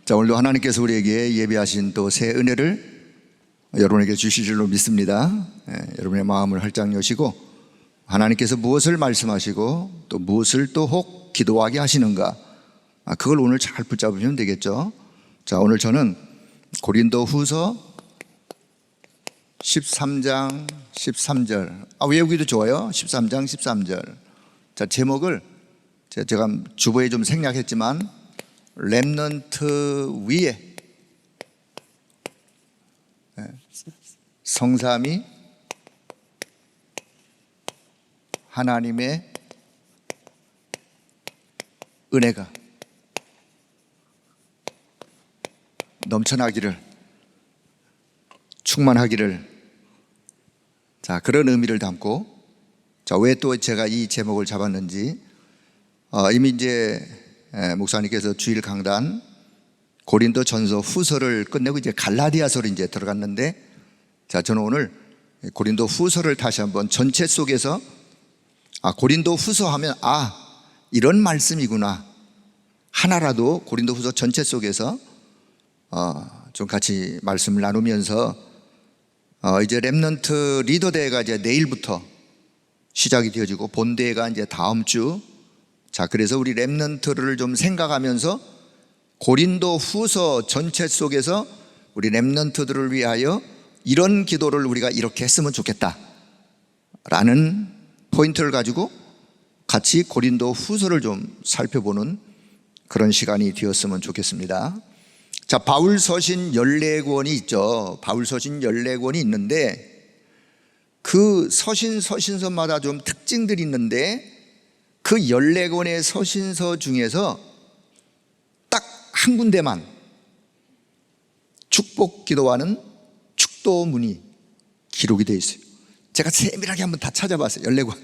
자, 오늘도 하나님께서 우리에게 예비하신 또 새 은혜를 여러분에게 주실 줄로 믿습니다. 여러분의 마음을 활짝 여시고 하나님께서 무엇을 말씀하시고 또 무엇을 또 혹 기도하게 하시는가, 그걸 오늘 잘 붙잡으시면 되겠죠. 자, 오늘 저는 고린도 후서 13장 13절, 외우기도 좋아요. 13장 13절. 자, 제목을 제가 주보에 좀 생략했지만 렘넌트 위에 성삼위 하나님의 은혜가 넘쳐나기를, 충만하기를, 자, 그런 의미를 담고, 자, 왜 또 제가 이 제목을 잡았는지, 이미 이제 목사님께서 주일 강단 고린도 전서 후서를 끝내고 이제 갈라디아서로 이제 들어갔는데, 자, 저는 오늘 고린도 후서를 다시 한번 전체 속에서 고린도 후서 하면 이런 말씀이구나, 하나라도 고린도 후서 전체 속에서 좀 같이 말씀을 나누면서 이제 렘넌트 리더 대회가 이제 내일부터 시작이 되어지고 본대회가 이제 다음 주. 자, 그래서 우리 렘넌트를 좀 생각하면서 고린도 후서 전체 속에서 우리 렘넌트들을 위하여 이런 기도를 우리가 이렇게 했으면 좋겠다 라는 포인트를 가지고 같이 고린도 후서를 좀 살펴보는 그런 시간이 되었으면 좋겠습니다. 자, 바울 서신 14권이 있죠. 바울 서신 14권이 있는데 그 서신서마다 좀 특징들이 있는데, 그 14권의 서신서 중에서 딱 한 군데만 축복 기도하는 축도문이 기록이 되어 있어요. 제가 세밀하게 한번 다 찾아봤어요. 14권.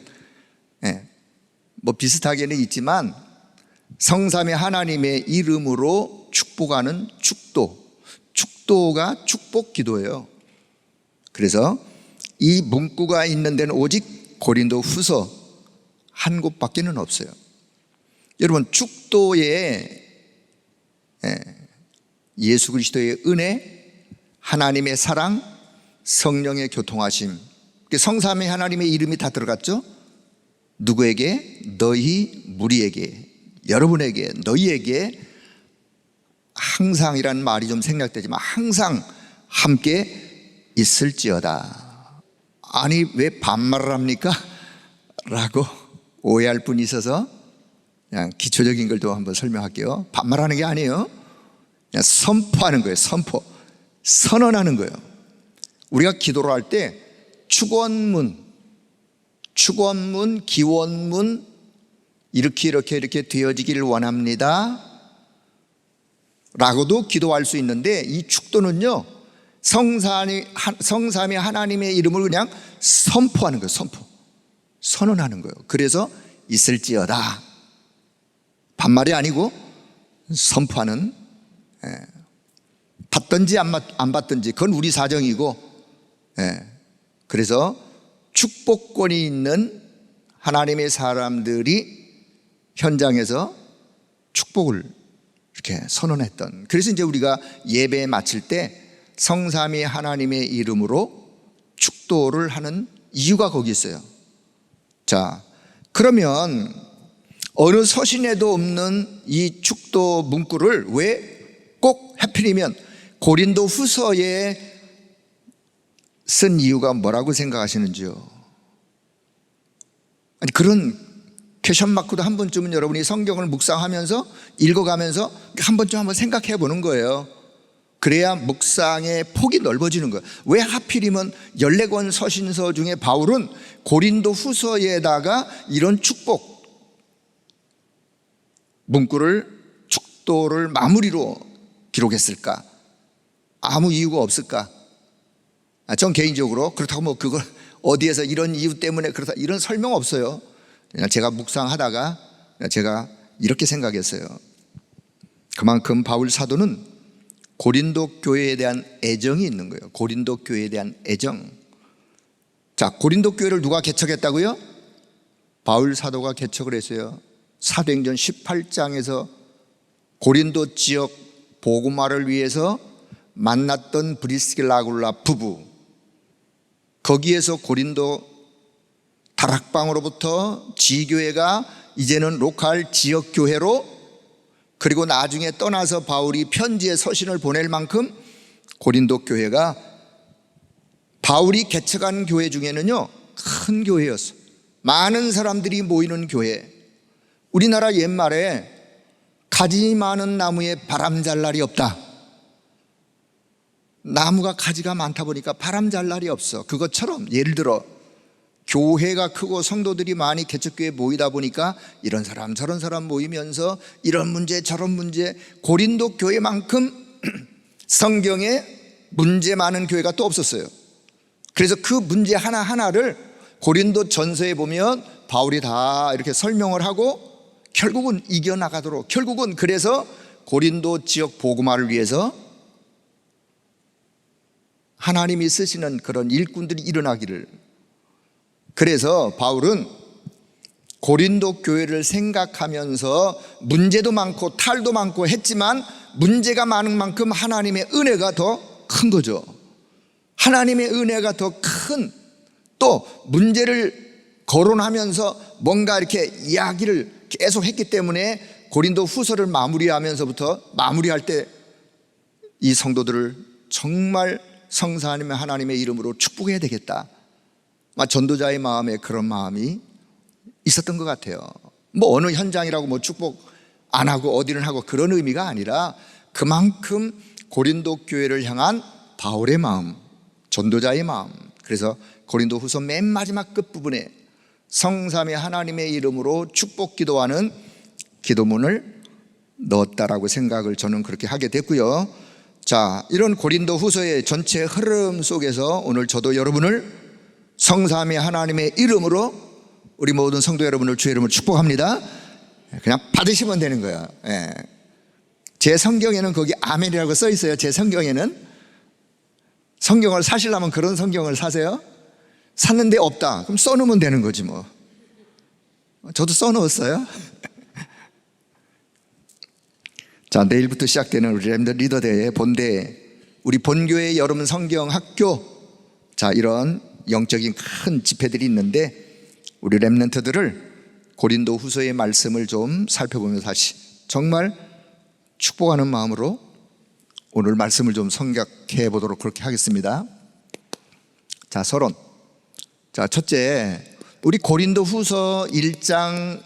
뭐 비슷하게는 있지만 성삼위 하나님의 이름으로 축복하는 축도가 축복 기도예요. 그래서 이 문구가 있는 데는 오직 고린도 후서 한 곳밖에는 없어요. 여러분, 축도에 예수 그리스도의 은혜, 하나님의 사랑, 성령의 교통하심, 성삼위 하나님의 이름이 다 들어갔죠. 누구에게? 너희 무리에게, 여러분에게, 너희에게 항상이라는 말이 좀 생략되지만 항상 함께 있을지어다. 아니, 왜 반말을 합니까? 라고 오해할 분이 있어서 그냥 기초적인 걸 또 한번 설명할게요. 반말하는 게 아니에요. 그냥 선포하는 거예요. 선언하는 거예요. 우리가 기도를 할 때 축원문, 기원문, 이렇게 되어지기를 원합니다 라고도 기도할 수 있는데, 이 축도는요 성삼위 하나님의 이름을 그냥 선포하는 거예요. 선언하는 거예요. 그래서 있을지어다, 반말이 아니고 선포하는, 받든지 안 받든지 그건 우리 사정이고, 그래서 축복권이 있는 하나님의 사람들이 현장에서 축복을 이렇게 선언했던, 그래서 이제 우리가 예배 마칠 때 성삼위 하나님의 이름으로 축도를 하는 이유가 거기 있어요. 자, 그러면 어느 서신에도 없는 이 축도 문구를 왜 꼭 하필이면 고린도 후서에 쓴 이유가 뭐라고 생각하시는지요? 아니, 그런 퀘션 마크도 한 번쯤은 여러분이 성경을 묵상하면서 읽어가면서 한 번쯤 한번 생각해 보는 거예요. 그래야 묵상의 폭이 넓어지는 거예요. 왜 하필이면 14권 서신서 중에 바울은 고린도 후서에다가 이런 축복 문구를, 축도를 마무리로 기록했을까? 아무 이유가 없을까? 전 개인적으로 그렇다고 뭐 그걸 어디에서 이런 이유 때문에 그렇다 이런 설명 없어요. 그냥 제가 묵상하다가 제가 이렇게 생각했어요. 그만큼 바울 사도는 고린도 교회에 대한 애정이 있는 거예요. 고린도 교회에 대한 애정. 자, 고린도 교회를 누가 개척했다고요? 바울 사도가 개척을 했어요. 사도행전 18장에서 고린도 지역 복음화를 위해서 만났던 브리스길라 아굴라 부부, 거기에서 고린도 다락방으로부터 지교회가 이제는 로컬 지역교회로, 그리고 나중에 떠나서 바울이 편지의 서신을 보낼 만큼 고린도 교회가 바울이 개척한 교회 중에는요 큰 교회였어요. 많은 사람들이 모이는 교회. 우리나라 옛말에 가지 많은 나무에 바람 잘 날이 없다. 나무가 가지가 많다 보니까 바람 잘 날이 없어. 그것처럼 예를 들어 교회가 크고 성도들이 많이 개척교회에 모이다 보니까 이런 사람 저런 사람 모이면서 이런 문제 저런 문제, 고린도 교회만큼 성경에 문제 많은 교회가 또 없었어요. 그래서 그 문제 하나하나를 고린도 전서에 보면 바울이 다 이렇게 설명을 하고 결국은 이겨나가도록, 결국은 그래서 고린도 지역 복음화를 위해서 하나님이 쓰시는 그런 일꾼들이 일어나기를. 그래서 바울은 고린도 교회를 생각하면서 문제도 많고 탈도 많고 했지만 문제가 많은 만큼 하나님의 은혜가 더 큰 거죠. 하나님의 은혜가 더 큰, 또 문제를 거론하면서 뭔가 이렇게 이야기를 계속 했기 때문에 고린도 후서를 마무리하면서부터 마무리할 때 이 성도들을 정말 성사하나님의 하나님의 이름으로 축복해야 되겠다, 전도자의 마음에 그런 마음이 있었던 것 같아요. 뭐 어느 현장이라고 뭐 축복 안 하고 어디는 하고 그런 의미가 아니라 그만큼 고린도 교회를 향한 바울의 마음, 전도자의 마음. 그래서 고린도 후서 맨 마지막 끝부분에 성삼위 하나님의 이름으로 축복 기도하는 기도문을 넣었다라고 생각을 저는 그렇게 하게 됐고요. 자, 이런 고린도 후서의 전체 흐름 속에서 오늘 저도 여러분을 성삼위 하나님의 이름으로, 우리 모든 성도 여러분을 주의 이름으로 축복합니다. 그냥 받으시면 되는 거예요. 제 성경에는 거기 아멘이라고 써 있어요. 제 성경에는. 성경을 사시려면 그런 성경을 사세요. 샀는데 없다, 그럼 써놓으면 되는 거지 뭐. 저도 써놓았어요. 자, 내일부터 시작되는 우리 렘넌트 리더대회 본대회, 우리 본교회 여름 성경 학교, 자, 이런 영적인 큰 집회들이 있는데 우리 렘넌트들을 고린도 후서의 말씀을 좀 살펴보면서 다시 정말 축복하는 마음으로 오늘 말씀을 좀 생각해 보도록 그렇게 하겠습니다. 자, 서론. 자, 첫째, 우리 고린도 후서 1장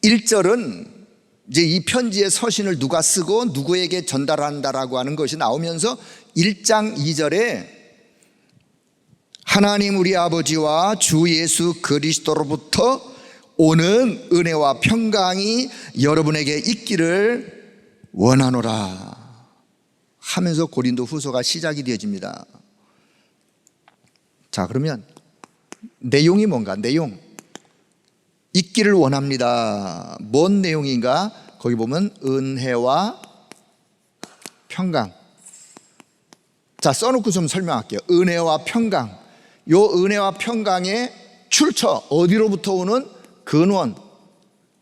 1절은 이제 이 편지의 서신을 누가 쓰고 누구에게 전달한다라고 하는 것이 나오면서 1장 2절에 하나님 우리 아버지와 주 예수 그리스도로부터 오는 은혜와 평강이 여러분에게 있기를 원하노라 하면서 고린도 후서가 시작이 되어집니다. 자, 그러면 내용이 뭔가? 내용 있기를 원합니다. 뭔 내용인가? 거기 보면 은혜와 평강. 자, 써놓고 좀 설명할게요. 은혜와 평강. 요 은혜와 평강의 출처, 어디로부터 오는 근원.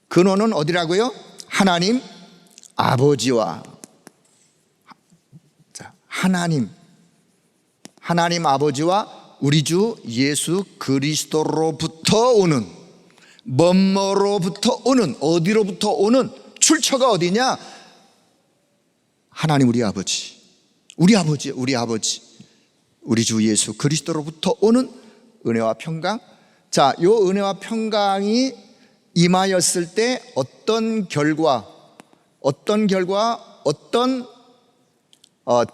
근원은 어디라고요? 하나님 아버지와, 자, 하나님 아버지와 우리 주 예수 그리스도로부터 오는, 뭐뭐로부터 오는, 어디로부터 오는, 출처가 어디냐? 하나님 우리 아버지, 우리 주 예수 그리스도로부터 오는 은혜와 평강. 자, 요 은혜와 평강이 임하였을 때 어떤 결과, 어떤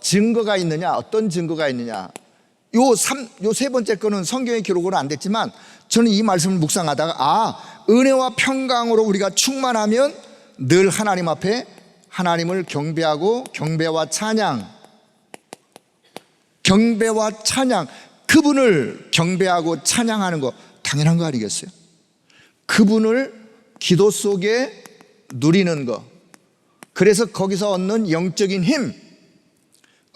증거가 있느냐, 어떤 증거가 있느냐. 요 세 번째 거는 성경의 기록으로 안 됐지만 저는 이 말씀을 묵상하다가 은혜와 평강으로 우리가 충만하면 늘 하나님 앞에 하나님을 경배하고 경배와 찬양, 그분을 경배하고 찬양하는 거 당연한 거 아니겠어요? 그분을 기도 속에 누리는 거, 그래서 거기서 얻는 영적인 힘,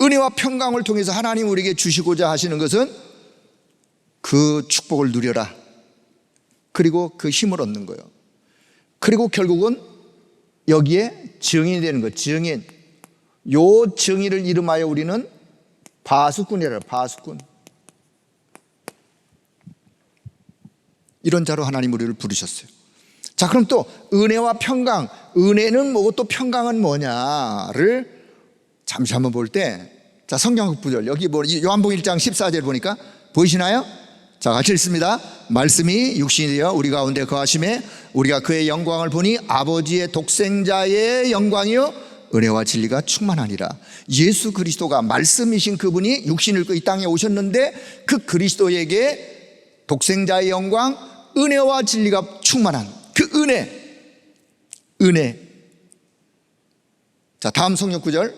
은혜와 평강을 통해서 하나님 우리에게 주시고자 하시는 것은 그 축복을 누려라, 그리고 그 힘을 얻는 거예요. 그리고 결국은 여기에 증인이 되는 거예요. 증인. 요 정의를 이름하여 우리는 바수꾼이라. 바수꾼. 이런 자로 하나님 우리를 부르셨어요. 자, 그럼 또 은혜와 평강, 은혜는 뭐고 또 평강은 뭐냐를 잠시 한번 볼 때, 자, 성경 구절 여기 요한복음 1장 14절 보니까 보이시나요? 자, 같이 읽습니다. 말씀이 육신이 되어 우리 가운데 거하심에 우리가 그의 영광을 보니 아버지의 독생자의 영광이요 은혜와 진리가 충만하니라. 예수 그리스도가 말씀이신 그분이 육신을 입고 이 땅에 오셨는데 그 그리스도에게 독생자의 영광, 은혜와 진리가 충만한 그 은혜. 자, 다음 성경 구절.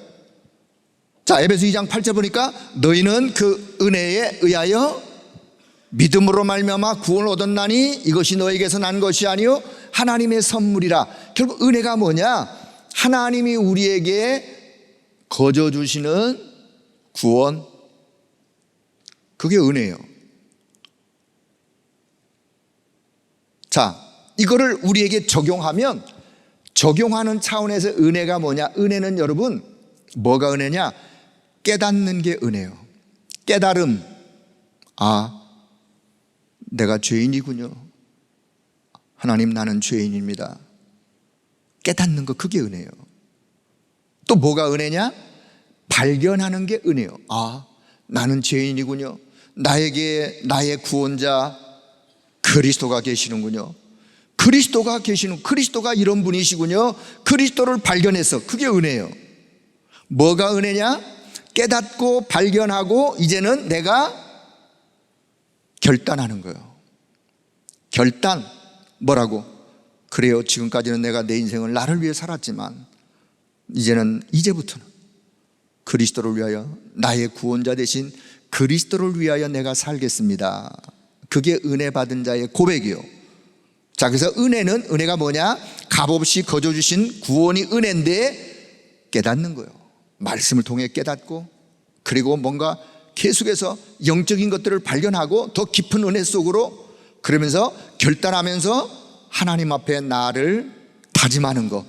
자, 에베소 2장 8절 보니까 너희는 그 은혜에 의하여 믿음으로 말미암아 구원을 얻었나니 이것이 너에게서 난 것이 아니요 하나님의 선물이라. 결국 은혜가 뭐냐? 하나님이 우리에게 거저 주시는 구원, 그게 은혜예요. 자, 이거를 우리에게 적용하면, 적용하는 차원에서 은혜가 뭐냐? 은혜는 여러분 뭐가 은혜냐? 깨닫는 게 은혜예요. 깨달음. 아, 내가 죄인이군요. 하나님, 나는 죄인입니다. 깨닫는 거, 그게 은혜예요. 또 뭐가 은혜냐? 발견하는 게 은혜예요. 아, 나는 죄인이군요. 나에게 나의 구원자 그리스도가 계시는군요. 그리스도가 이런 분이시군요. 그리스도를 발견해서, 그게 은혜예요. 뭐가 은혜냐? 깨닫고 발견하고 이제는 내가 결단하는 거예요. 결단. 뭐라고? 그래요, 지금까지는 내가 내 인생을 나를 위해 살았지만 이제부터는 그리스도를 위하여, 나의 구원자 되신 그리스도를 위하여 내가 살겠습니다. 그게 은혜 받은 자의 고백이요. 자, 그래서 은혜가 뭐냐? 값없이 거저 주신 구원이 은혜인데 깨닫는 거예요. 말씀을 통해 깨닫고, 그리고 뭔가 계속해서 영적인 것들을 발견하고 더 깊은 은혜 속으로, 그러면서 결단하면서 하나님 앞에 나를 다짐하는 거,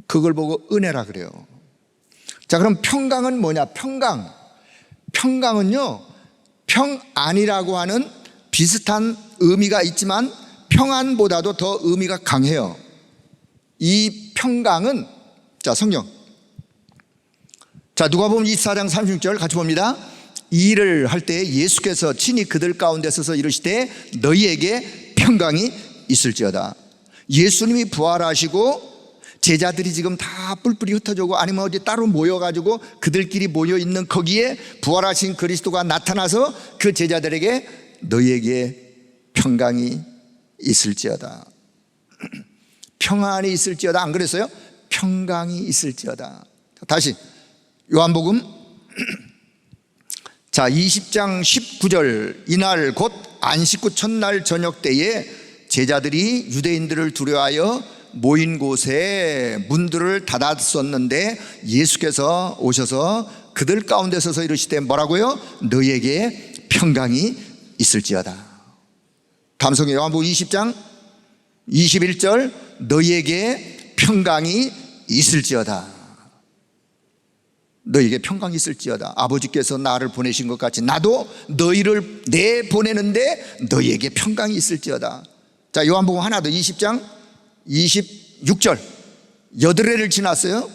그걸 보고 은혜라 그래요. 자, 그럼 평강은 뭐냐? 평강은요, 평안이라고 하는 비슷한 의미가 있지만 평안보다도 더 의미가 강해요. 이 평강은, 자, 성경, 자, 누가복음 24장 36절 같이 봅니다. 이 일을 할 때 예수께서 친히 그들 가운데 서서 이르시되 너희에게 평강이 있을지어다. 예수님이 부활하시고 제자들이 지금 다 뿔뿔이 흩어지고 아니면 어디 따로 모여가지고 그들끼리 모여있는 거기에 부활하신 그리스도가 나타나서 그 제자들에게 너희에게 평강이 있을지어다. 평안이 있을지어다. 안 그랬어요? 평강이 있을지어다. 다시 요한복음 자, 20장 19절. 이날 곧 안식구 첫날 저녁 때에 제자들이 유대인들을 두려워하여 모인 곳에 문들을 닫았었는데 예수께서 오셔서 그들 가운데 서서 이르시되 뭐라고요? 너희에게 평강이 있을지어다. 다음 성경 요한복음 20장 21절. 너희에게 평강이 있을지어다. 너희에게 평강이 있을지어다. 아버지께서 나를 보내신 것 같이 나도 너희를 내보내는데 너희에게 평강이 있을지어다. 자, 요한복음 하나 더 20장 26절. 여드레를 지났어요.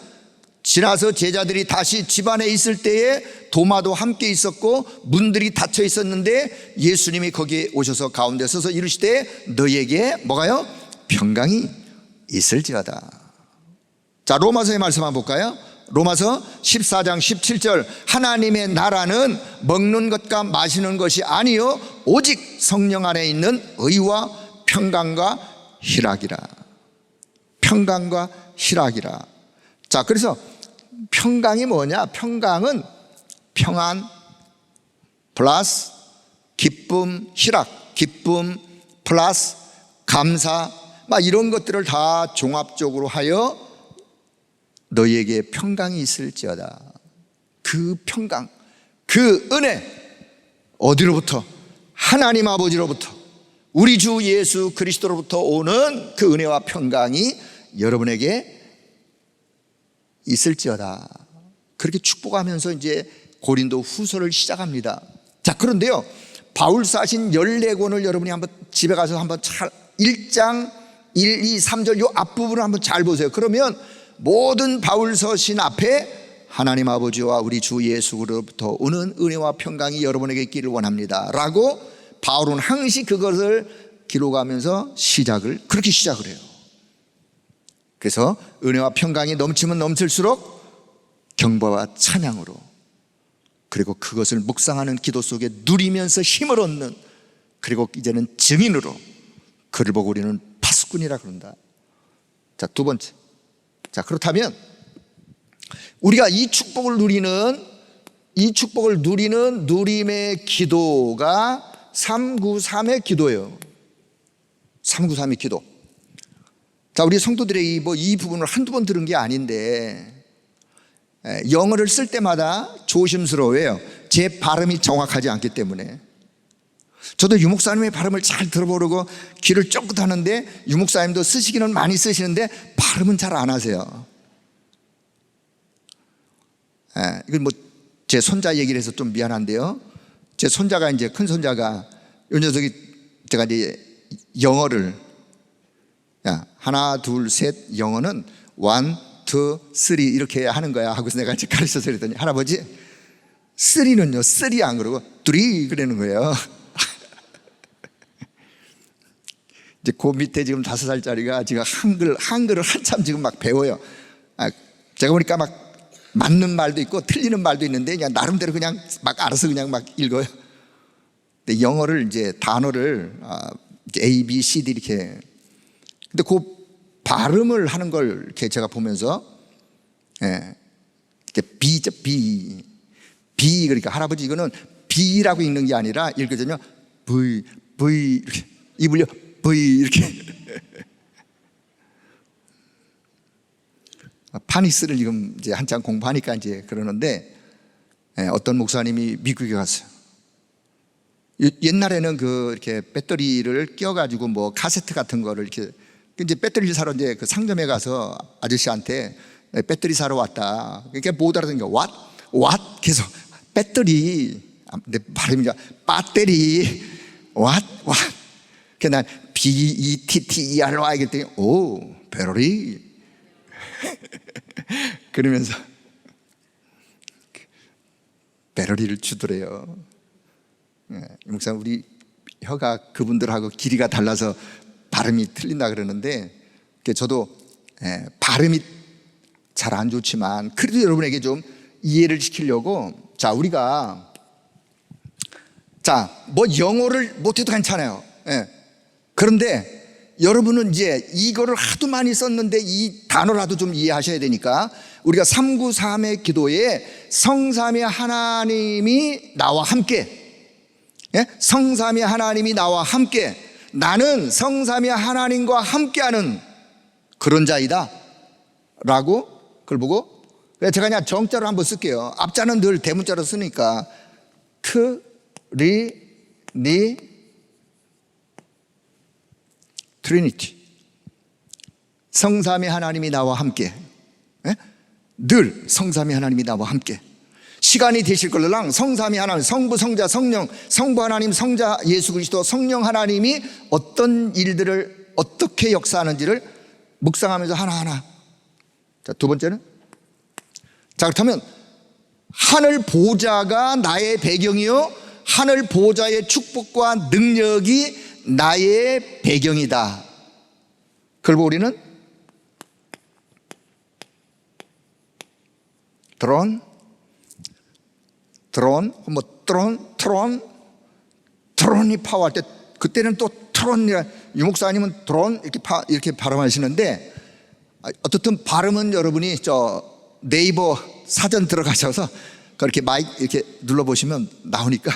지나서 제자들이 다시 집안에 있을 때에 도마도 함께 있었고 문들이 닫혀 있었는데 예수님이 거기에 오셔서 가운데 서서 이르시되 너희에게 뭐가요? 평강이 있을지어다. 자, 로마서의 말씀 한번 볼까요? 로마서 14장 17절. 하나님의 나라는 먹는 것과 마시는 것이 아니요 오직 성령 안에 있는 의와 평강과 희락이라. 평강과 희락이라. 자, 그래서 평강이 뭐냐? 평강은 평안 플러스 기쁨, 희락, 기쁨 플러스 감사, 막 이런 것들을 다 종합적으로 하여 너희에게 평강이 있을지어다. 그 평강, 그 은혜, 어디로부터? 하나님 아버지로부터, 우리 주 예수 그리스도로부터 오는 그 은혜와 평강이 여러분에게 있을지어다. 그렇게 축복하면서 이제 고린도 후서를 시작합니다. 자, 그런데요, 바울사신 14권을 여러분이 한번 집에 가서 한번 1장 1, 2, 3절 요 앞부분을 한번 잘 보세요. 그러면 모든 바울서신 앞에 하나님 아버지와 우리 주 예수로부터 오는 은혜와 평강이 여러분에게 있기를 원합니다 라고 바울은 항시 그것을 기록하면서 그렇게 시작을 해요. 그래서 은혜와 평강이 넘치면 넘칠수록 경배와 찬양으로, 그리고 그것을 묵상하는 기도 속에 누리면서 힘을 얻는, 그리고 이제는 증인으로 그를 보고 우리는 파수꾼이라 그런다. 자, 두 번째. 자, 그렇다면 우리가 이 축복을 누리는 누림의 기도가 393의 기도예요. 393의 기도. 자, 우리 성도들의 이 부분을 한두 번 들은 게 아닌데, 영어를 쓸 때마다 조심스러워요. 제 발음이 정확하지 않기 때문에. 저도 유목사님의 발음을 잘 들어보려고 귀를 쫑긋 하는데, 유목사님도 쓰시기는 많이 쓰시는데 발음은 잘 안 하세요. 이건 제 손자 얘기를 해서 좀 미안한데요, 제 손자가 이제 큰 손자가 이 녀석이 제가 이제 영어를 하나 둘 셋 영어는 1, 2, 3 이렇게 하는 거야 하고서 내가 이제 가르쳐서 그랬더니, 할아버지 3는요 3 안 그러고 3 그러는 거예요. 이제 그 밑에 지금 5살짜리가 지금 한글을 한참 지금 막 배워요. 제가 보니까 막 맞는 말도 있고 틀리는 말도 있는데 그냥 나름대로 그냥 막 알아서 그냥 막 읽어요. 근데 영어를 이제 단어를 A, B, C, D 이렇게. 근데 그 발음을 하는 걸 이렇게 제가 보면서, 이렇게 B죠, B. 그러니까 할아버지 이거는 B라고 읽는 게 아니라 읽거든요. V 이렇게 입을요. V 이렇게. 파닉스를 지금 이제 한참 공부하니까 이제 그러는데, 어떤 목사님이 미국에 갔어요. 옛날에는 이렇게 배터리를 끼워가지고 뭐 카세트 같은 거를 이렇게, 이제 배터리를 사러 이제 그 상점에 가서 아저씨한테 배터리 사러 왔다. 그러니까 못 알아듣는 게 what? 계속 배터리, 내 발음이 배터리, what? 그냥 난 BETTERY 그랬더니 오, 배터리. 그러면서 배터리를 주더래요. 목사 우리 혀가 그분들하고 길이가 달라서 발음이 틀린다 그러는데, 저도 발음이 잘 안 좋지만 그래도 여러분에게 좀 이해를 시키려고, 자, 우리가 뭐 영어를 못해도 괜찮아요. 그런데 여러분은 이제 이거를 하도 많이 썼는데 이 단어라도 좀 이해하셔야 되니까, 우리가 393의 기도에 성삼위 하나님이 나와 함께, 성삼위 하나님이 나와 함께, 나는 성삼위 하나님과 함께하는 그런 자이다 라고 그걸 보고, 제가 그냥 정자로 한번 쓸게요. 앞자는 늘 대문자로 쓰니까 트리니티, 성삼위 하나님이 나와 함께, 늘 성삼위 하나님이 나와 함께, 시간이 되실 걸랑 성삼위 하나님, 성부, 성자, 성령, 성부 하나님, 성자 예수 그리스도, 성령 하나님이 어떤 일들을 어떻게 역사하는지를 묵상하면서 하나하나. 자, 두 번째는, 자, 그렇다면 하늘 보좌가 나의 배경이요, 하늘 보좌의 축복과 능력이 나의 배경이다. 그리고 우리는 트론이 파워할 때, 그때는 또 트론이라, 유목사님은 트론 이렇게 발음하시는데, 어떻든 발음은 여러분이 네이버 사전 들어가셔서 그렇게 마이크 이렇게 눌러보시면 나오니까,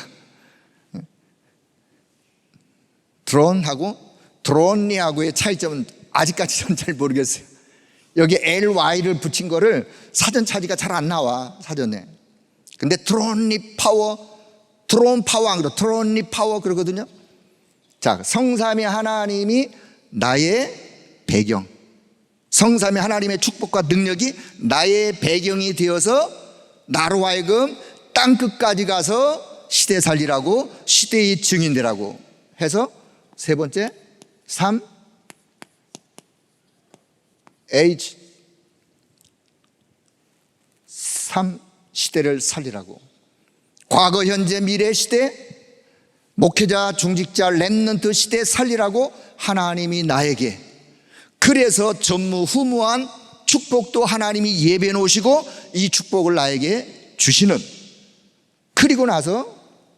드론하고의 차이점은 아직까지 저는 잘 모르겠어요. 여기 LY를 붙인 거를 사전 찾기가 잘 안 나와, 사전에. 근데 드론 파워 안 그러, 드론이 파워 그러거든요. 자, 성삼위 하나님이 나의 배경, 성삼위 하나님의 축복과 능력이 나의 배경이 되어서 나로 하여금 땅끝까지 가서 시대 살리라고, 시대의 증인되라고 해서 세 번째 3 H 3 시대를 살리라고. 과거, 현재, 미래 시대, 목회자, 중직자, 렘넌트 시대 살리라고 하나님이 나에게, 그래서 전무후무한 축복도 하나님이 예배해 놓으시고 이 축복을 나에게 주시는. 그리고 나서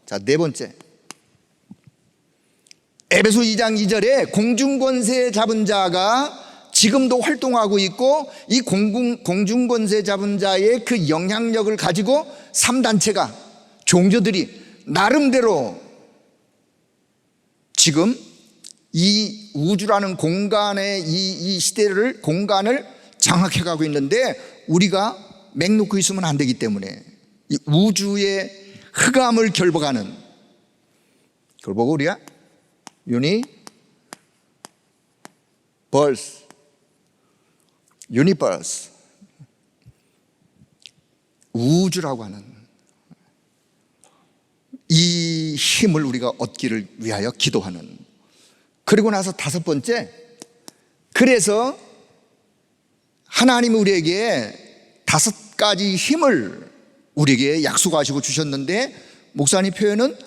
자, 네 번째, 에베소 2장 2절에 공중권세 잡은 자가 지금도 활동하고 있고, 이 공중권세 잡은 자의 그 영향력을 가지고 3단체가, 종교들이 나름대로 지금 이 우주라는 공간의 이 시대를, 공간을 장악해 가고 있는데, 우리가 맹놓고 있으면 안 되기 때문에 이 우주의 흑암을 결박하는, 그걸 보고 우리가 유니버스, 우주라고 하는 이 힘을 우리가 얻기를 위하여 기도하는. 그리고 나서 다섯 번째, 그래서 하나님이 우리에게 5가지 힘을 우리에게 약속하시고 주셨는데, 목사님 표현은 5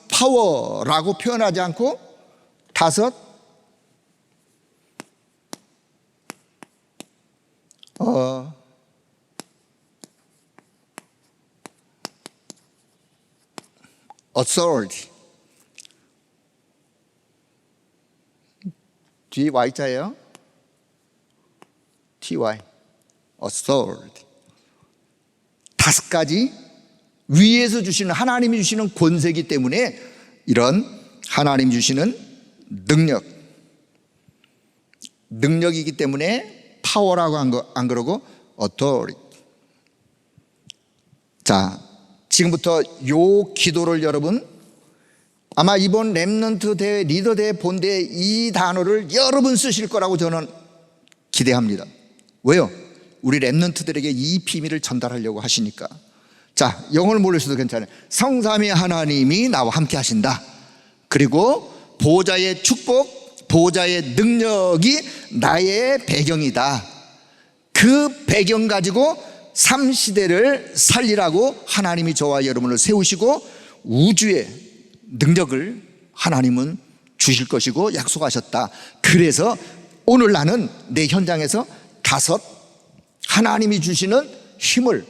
파워라고 표현하지 않고 5 authority, 뒤에 Y자예요. TY, authority. 5가지 위에서 주시는, 하나님이 주시는 권세이기 때문에 이런 하나님 주시는 능력이기 때문에 파워라고 안 그러고 authority. 자, 지금부터 요 기도를 여러분, 아마 이번 렘넌트 대회, 리더 대회 본대에 이 단어를 여러분 쓰실 거라고 저는 기대합니다. 왜요? 우리 렘넌트들에게 이 비밀을 전달하려고 하시니까. 자, 영어를 모르셔도 괜찮아요. 성삼위 하나님이 나와 함께 하신다. 그리고 보호자의 축복, 보호자의 능력이 나의 배경이다. 그 배경 가지고 3시대를 살리라고 하나님이 저와 여러분을 세우시고 우주의 능력을 하나님은 주실 것이고 약속하셨다. 그래서 오늘 나는 내 현장에서 5 하나님이 주시는 힘을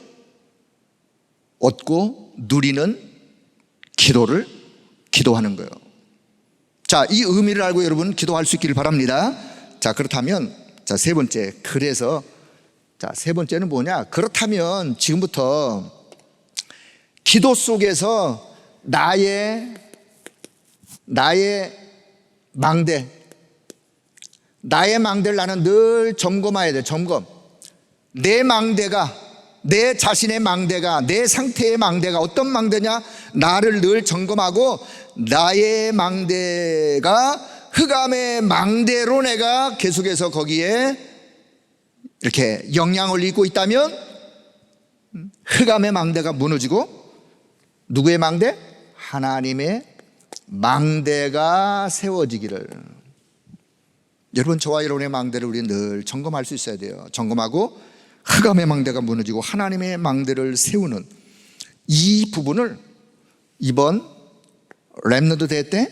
얻고 누리는 기도를 기도하는 거예요. 자, 이 의미를 알고 여러분 기도할 수 있기를 바랍니다. 자, 그렇다면 자, 세 번째, 그래서 자, 세 번째는 뭐냐? 그렇다면 지금부터 기도 속에서 나의 망대를 나는 늘 점검해야 돼. 점검. 내 망대가, 내 자신의 망대가, 내 상태의 망대가 어떤 망대냐? 나를 늘 점검하고, 나의 망대가 흑암의 망대로 내가 계속해서 거기에 이렇게 영향을 입고 있다면 흑암의 망대가 무너지고, 누구의 망대? 하나님의 망대가 세워지기를. 여러분, 저와 여러분의 망대를 우리 늘 점검할 수 있어야 돼요. 점검하고 흑암의 망대가 무너지고 하나님의 망대를 세우는 이 부분을 이번 렘넌트 대회 때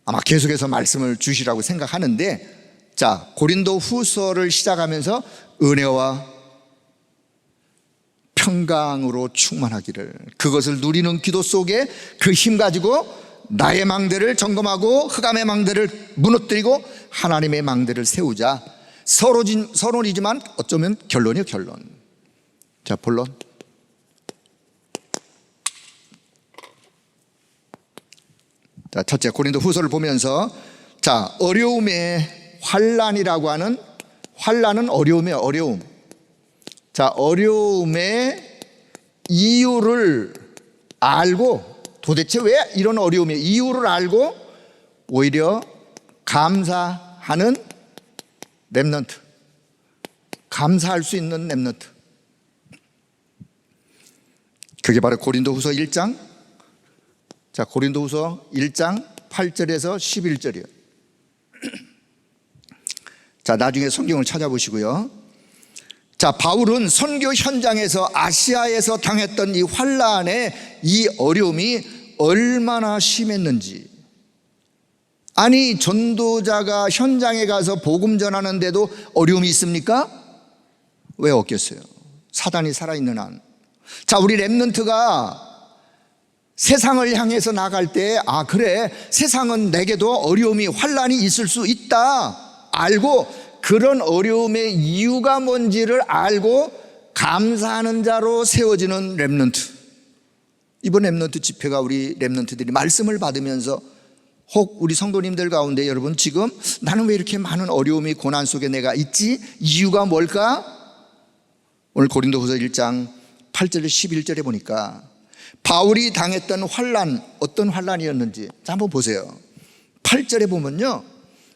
아마 계속해서 말씀을 주시라고 생각하는데, 자, 고린도 후서를 시작하면서 은혜와 평강으로 충만하기를, 그것을 누리는 기도 속에 그 힘 가지고 나의 망대를 점검하고 흑암의 망대를 무너뜨리고 하나님의 망대를 세우자. 서론이지만 어쩌면 결론이요, 결론. 자, 본론. 자, 첫째, 고린도 후서를 보면서, 자, 어려움의 환난이라고 하는, 환난은 어려움이에요, 어려움. 자, 어려움의 이유를 알고, 도대체 왜 이런 어려움의 이유를 알고 오히려 감사하는 렘넌트, 감사할 수 있는 렘넌트. 그게 바로 고린도후서 1장. 자, 고린도후서 1장 8절에서 11절이요. 자, 나중에 성경을 찾아보시고요. 자, 바울은 선교 현장에서 아시아에서 당했던 이 환난의 이 어려움이 얼마나 심했는지. 아니, 전도자가 현장에 가서 복음 전하는데도 어려움이 있습니까? 왜 없겠어요? 사단이 살아있는 한. 자, 우리 렘넌트가 세상을 향해서 나갈 때, 아, 그래, 세상은 내게도 어려움이, 환난이 있을 수 있다 알고, 그런 어려움의 이유가 뭔지를 알고 감사하는 자로 세워지는 렘넌트. 이번 렘넌트 집회가 우리 렘넌트들이 말씀을 받으면서, 혹 우리 성도님들 가운데 여러분 지금 나는 왜 이렇게 많은 어려움이 고난 속에 내가 있지? 이유가 뭘까? 오늘 고린도후서 1장 8절 11절에 보니까 바울이 당했던 환난, 어떤 환난이었는지 자, 한번 보세요. 8절에 보면요,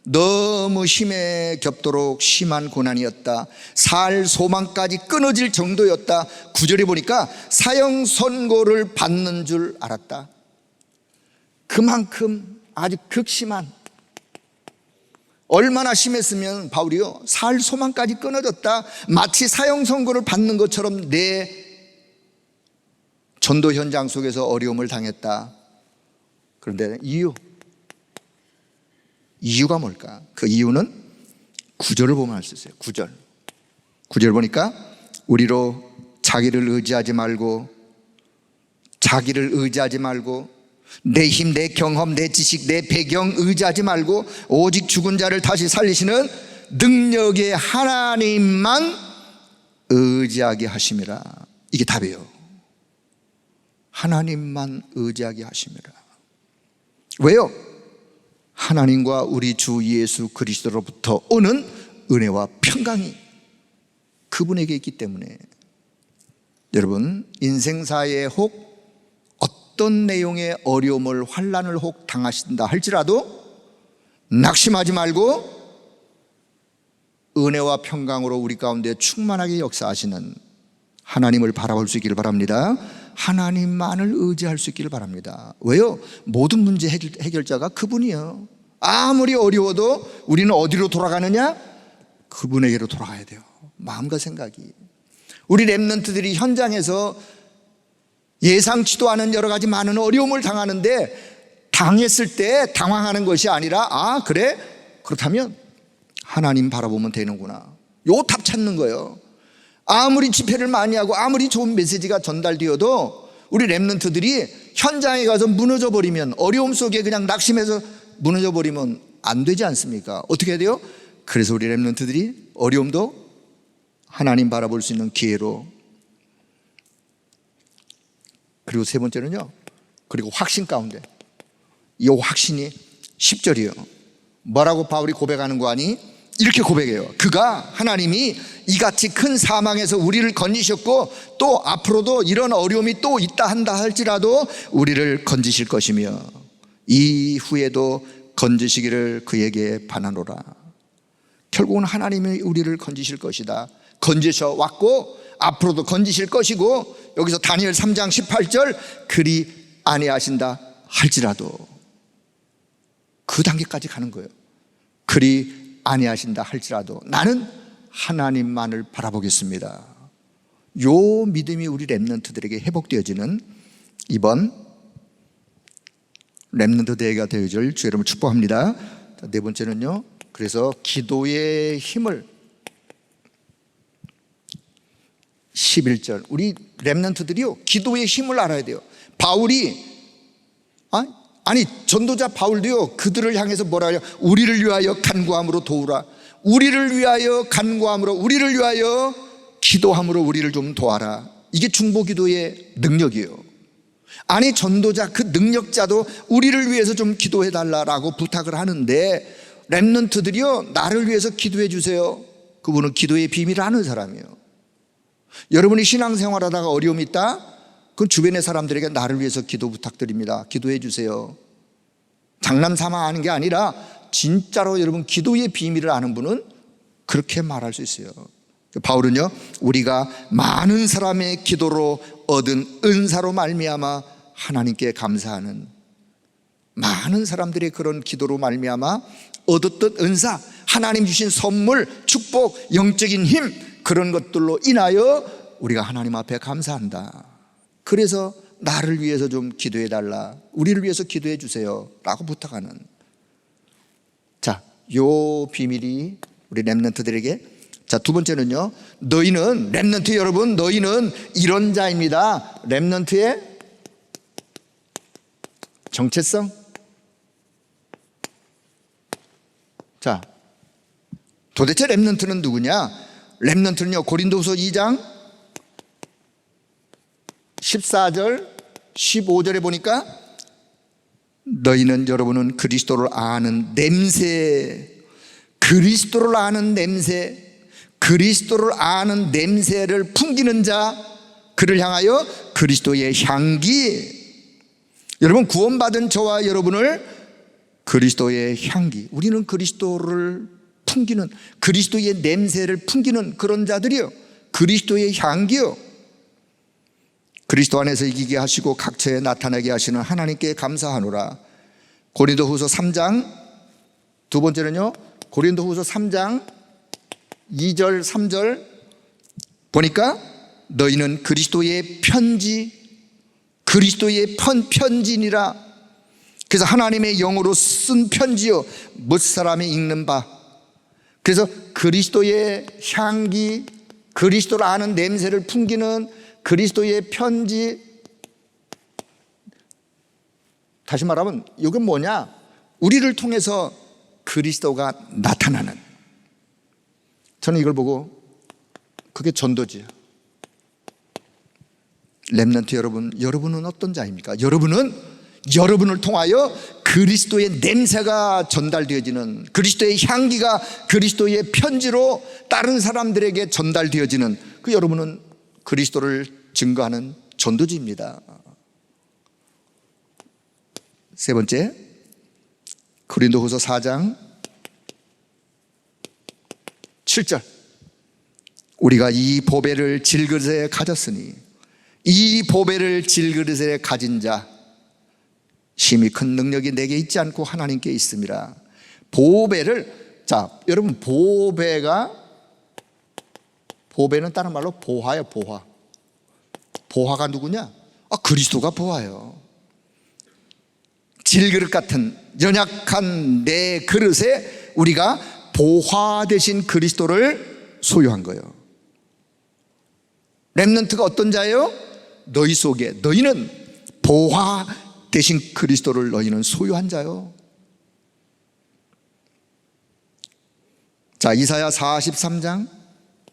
너무 힘에 겹도록 심한 고난이었다. 살 소망까지 끊어질 정도였다. 9절에 보니까 사형 선고를 받는 줄 알았다. 그만큼 아주 극심한, 얼마나 심했으면 바울이요, 살 소망까지 끊어졌다. 마치 사형 선고를 받는 것처럼 내 전도 현장 속에서 어려움을 당했다. 그런데 이유가 뭘까? 그 이유는 9절을 보면 알 수 있어요. 9절 보니까 우리로 자기를 의지하지 말고 내 힘, 내 경험, 내 지식, 내 배경 의지하지 말고 오직 죽은 자를 다시 살리시는 능력의 하나님만 의지하게 하심이라. 이게 답이에요. 하나님만 의지하게 하심이라. 왜요? 하나님과 우리 주 예수 그리스도로부터 오는 은혜와 평강이 그분에게 있기 때문에. 여러분, 인생사에 혹 어떤 내용의 어려움을, 환난을 혹 당하신다 할지라도 낙심하지 말고 은혜와 평강으로 우리 가운데 충만하게 역사하시는 하나님을 바라볼 수 있기를 바랍니다. 하나님만을 의지할 수 있기를 바랍니다. 왜요? 모든 문제 해결자가 그분이에요. 아무리 어려워도 우리는 어디로 돌아가느냐? 그분에게로 돌아가야 돼요. 마음과 생각이. 우리 렘넌트들이 현장에서 예상치도 않은 여러 가지 많은 어려움을 당하는데, 당했을 때 당황하는 것이 아니라, 아, 그래? 그렇다면 하나님 바라보면 되는구나. 요 답 찾는 거예요. 아무리 집회를 많이 하고 아무리 좋은 메시지가 전달되어도 우리 렘넌트들이 현장에 가서 무너져 버리면, 어려움 속에 그냥 낙심해서 무너져 버리면 안 되지 않습니까? 어떻게 해야 돼요? 그래서 우리 렘넌트들이 어려움도 하나님 바라볼 수 있는 기회로. 그리고 세 번째는요, 그리고 확신 가운데, 이 확신이 10절이에요. 뭐라고 바울이 고백하는 거 아니? 이렇게 고백해요. 그가, 하나님이 이같이 큰 사망에서 우리를 건지셨고 또 앞으로도 이런 어려움이 또 있다 한다 할지라도 우리를 건지실 것이며 이후에도 건지시기를 그에게 바라노라. 결국은 하나님이 우리를 건지실 것이다. 건지셔 왔고 앞으로도 건지실 것이고, 여기서 다니엘 3장 18절, 그리 아니하신다 할지라도, 그 단계까지 가는 거예요. 그리 아니하신다 할지라도 나는 하나님만을 바라보겠습니다. 요 믿음이 우리 렘넌트들에게 회복되어지는 이번 렘넌트 대회가 되어질 주 여러분을 축복합니다. 네 번째는요, 그래서 기도의 힘을, 11절, 우리 렘넌트들이요, 기도의 힘을 알아야 돼요. 바울이 아니 전도자 바울도요, 그들을 향해서 뭐라 해요? 우리를 위하여 간구함으로 도우라. 우리를 위하여 간구함으로, 우리를 위하여 기도함으로 우리를 좀 도와라. 이게 중보기도의 능력이에요. 아니 전도자 그 능력자도 우리를 위해서 좀 기도해 달라라고 부탁을 하는데, 렘넌트들이요, 나를 위해서 기도해 주세요. 그분은 기도의 비밀을 아는 사람이에요. 여러분이 신앙생활하다가 어려움이 있다? 그건 주변의 사람들에게 나를 위해서 기도 부탁드립니다, 기도해 주세요. 장난삼아 하는 게 아니라 진짜로 여러분 기도의 비밀을 아는 분은 그렇게 말할 수 있어요. 바울은요, 우리가 많은 사람의 기도로 얻은 은사로 말미암아 하나님께 감사하는, 많은 사람들의 그런 기도로 말미암아 얻었던 은사, 하나님 주신 선물, 축복, 영적인 힘, 그런 것들로 인하여 우리가 하나님 앞에 감사한다. 그래서 나를 위해서 좀 기도해 달라, 우리를 위해서 기도해 주세요 라고 부탁하는, 자, 요 비밀이 우리 렘넌트들에게. 자, 두 번째는요, 너희는, 렘넌트 여러분, 너희는 이런 자입니다. 렘넌트의 정체성. 자, 도대체 렘넌트는 누구냐? 렘넌트는요, 고린도후서 2장 14절 15절에 보니까 너희는, 여러분은 그리스도를 아는 냄새, 그리스도를 아는 냄새, 그리스도를 아는 냄새를 풍기는 자, 그를 향하여 그리스도의 향기. 여러분, 구원받은 저와 여러분을 그리스도의 향기, 우리는 그리스도를 풍기는, 그리스도의 냄새를 풍기는 그런 자들이요, 그리스도의 향기요. 그리스도 안에서 이기게 하시고 각처에 나타나게 하시는 하나님께 감사하노라. 고린도후서 3장, 두 번째는요, 고린도후서 3장 2절 3절 보니까 너희는 그리스도의 편지, 그리스도의 편지니라. 그래서 하나님의 영으로 쓴 편지요, 못 사람이 읽는 바. 그래서 그리스도의 향기, 그리스도를 아는 냄새를 풍기는 그리스도의 편지. 다시 말하면 이건 뭐냐? 우리를 통해서 그리스도가 나타나는. 저는 이걸 보고 그게 전도지요. 렘넌트 여러분, 여러분은 어떤 자입니까? 여러분을 통하여 그리스도의 냄새가 전달되어지는, 그리스도의 향기가 그리스도의 편지로 다른 사람들에게 전달되어지는, 그 여러분은 그리스도를 증거하는 전도지입니다. 세 번째, 고린도후서 4장 7절 우리가 이 보배를 질그릇에 가졌으니, 이 보배를 질그릇에 가진 자 심히 큰 능력이 내게 있지 않고 하나님께 있음이라. 보배를, 자, 여러분, 보배는 다른 말로 보화예요. 보화가 누구냐? 그리스도가 보화예요. 질그릇 같은 연약한 내 그릇에 우리가 보화 되신 그리스도를 소유한 거예요. 렘넌트가 어떤 자예요? 너희 속에, 너희는 보화 대신 그리스도를 너희는 소유한 자요. 자, 이사야 43장,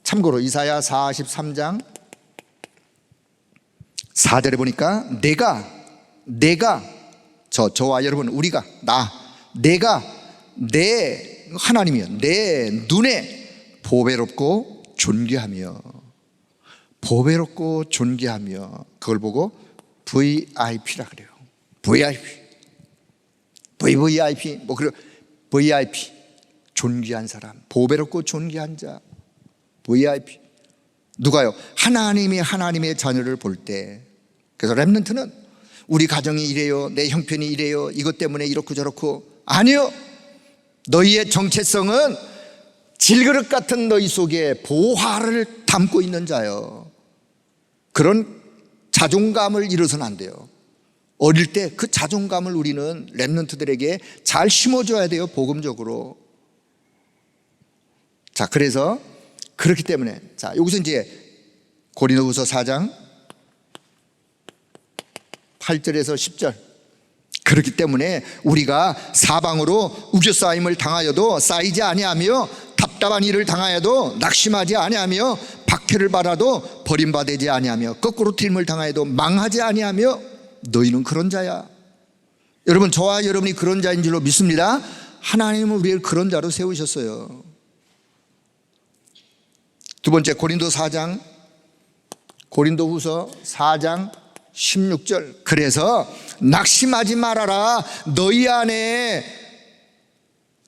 참고로 이사야 43장 4절에 보니까 내가 저와 여러분, 우리가, 내가 내 하나님이여 내 눈에 보배롭고 존귀하며, 그걸 보고 VIP라 그래요. VVIP, VIP, 존귀한 사람, 보배롭고 존귀한 자, VIP. 누가요? 하나님의 자녀를 볼 때. 그래서 렘넌트는 우리 가정이 이래요, 내 형편이 이래요, 이것 때문에 이렇고 저렇고, 아니요, 너희의 정체성은 질그릇 같은 너희 속에 보화를 담고 있는 자요. 그런 자존감을 잃어서는 안 돼요. 어릴 때 그 자존감을 우리는 렘넌트들에게 잘 심어줘야 돼요, 복음적으로. 자, 그래서 그렇기 때문에, 자, 여기서 이제 고린도후서 4장 8절에서 10절. 그렇기 때문에 우리가 사방으로 우겨싸임을 당하여도 쌓이지 아니하며, 답답한 일을 당하여도 낙심하지 아니하며, 박해를 받아도 버림받지 아니하며, 거꾸로 튀김을 당하여도 망하지 아니하며, 너희는 그런 자야. 여러분, 저와 여러분이 그런 자인 줄로 믿습니다. 하나님은 우리를 그런 자로 세우셨어요. 두 번째, 고린도후서 4장 16절. 그래서 낙심하지 말아라. 너희 안에,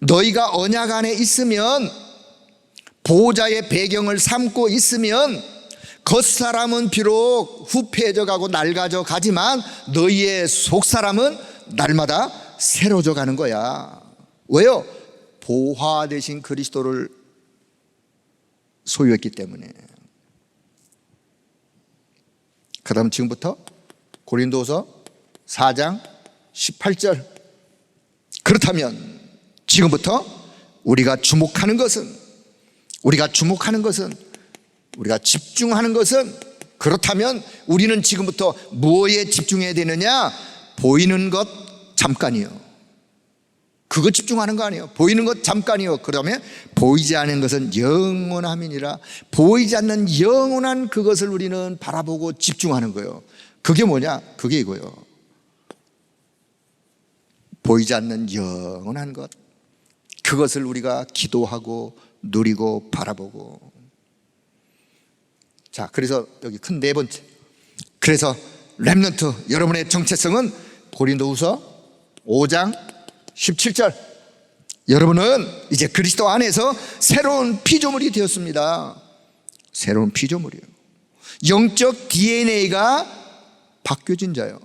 너희가 언약 안에 있으면 보호자의 배경을 삼고 있으면 겉사람은 비록 후패해져 가고 낡아져 가지만 너희의 속사람은 날마다 새로워져 가는 거야. 왜요? 보화되신 그리스도를 소유했기 때문에. 그 다음 지금부터 고린도서 4장 18절. 그렇다면 지금부터 우리가 주목하는 것은, 우리가 집중하는 것은, 그렇다면 우리는 지금부터 뭐에 집중해야 되느냐? 보이는 것 잠깐이요. 그거 집중하는 거 아니에요. 보이는 것 잠깐이요. 그러면 보이지 않는 것은 영원함이니라. 보이지 않는 영원한 그것을 우리는 바라보고 집중하는 거예요. 그게 뭐냐? 그게 이거예요. 보이지 않는 영원한 것, 그것을 우리가 기도하고 누리고 바라보고. 자, 그래서 여기 큰 네 번째, 그래서 렘넌트 여러분의 정체성은 고린도후서 5장 17절. 여러분은 이제 그리스도 안에서 새로운 피조물이 되었습니다. 새로운 피조물이에요. 영적 DNA가 바뀌어진 자요.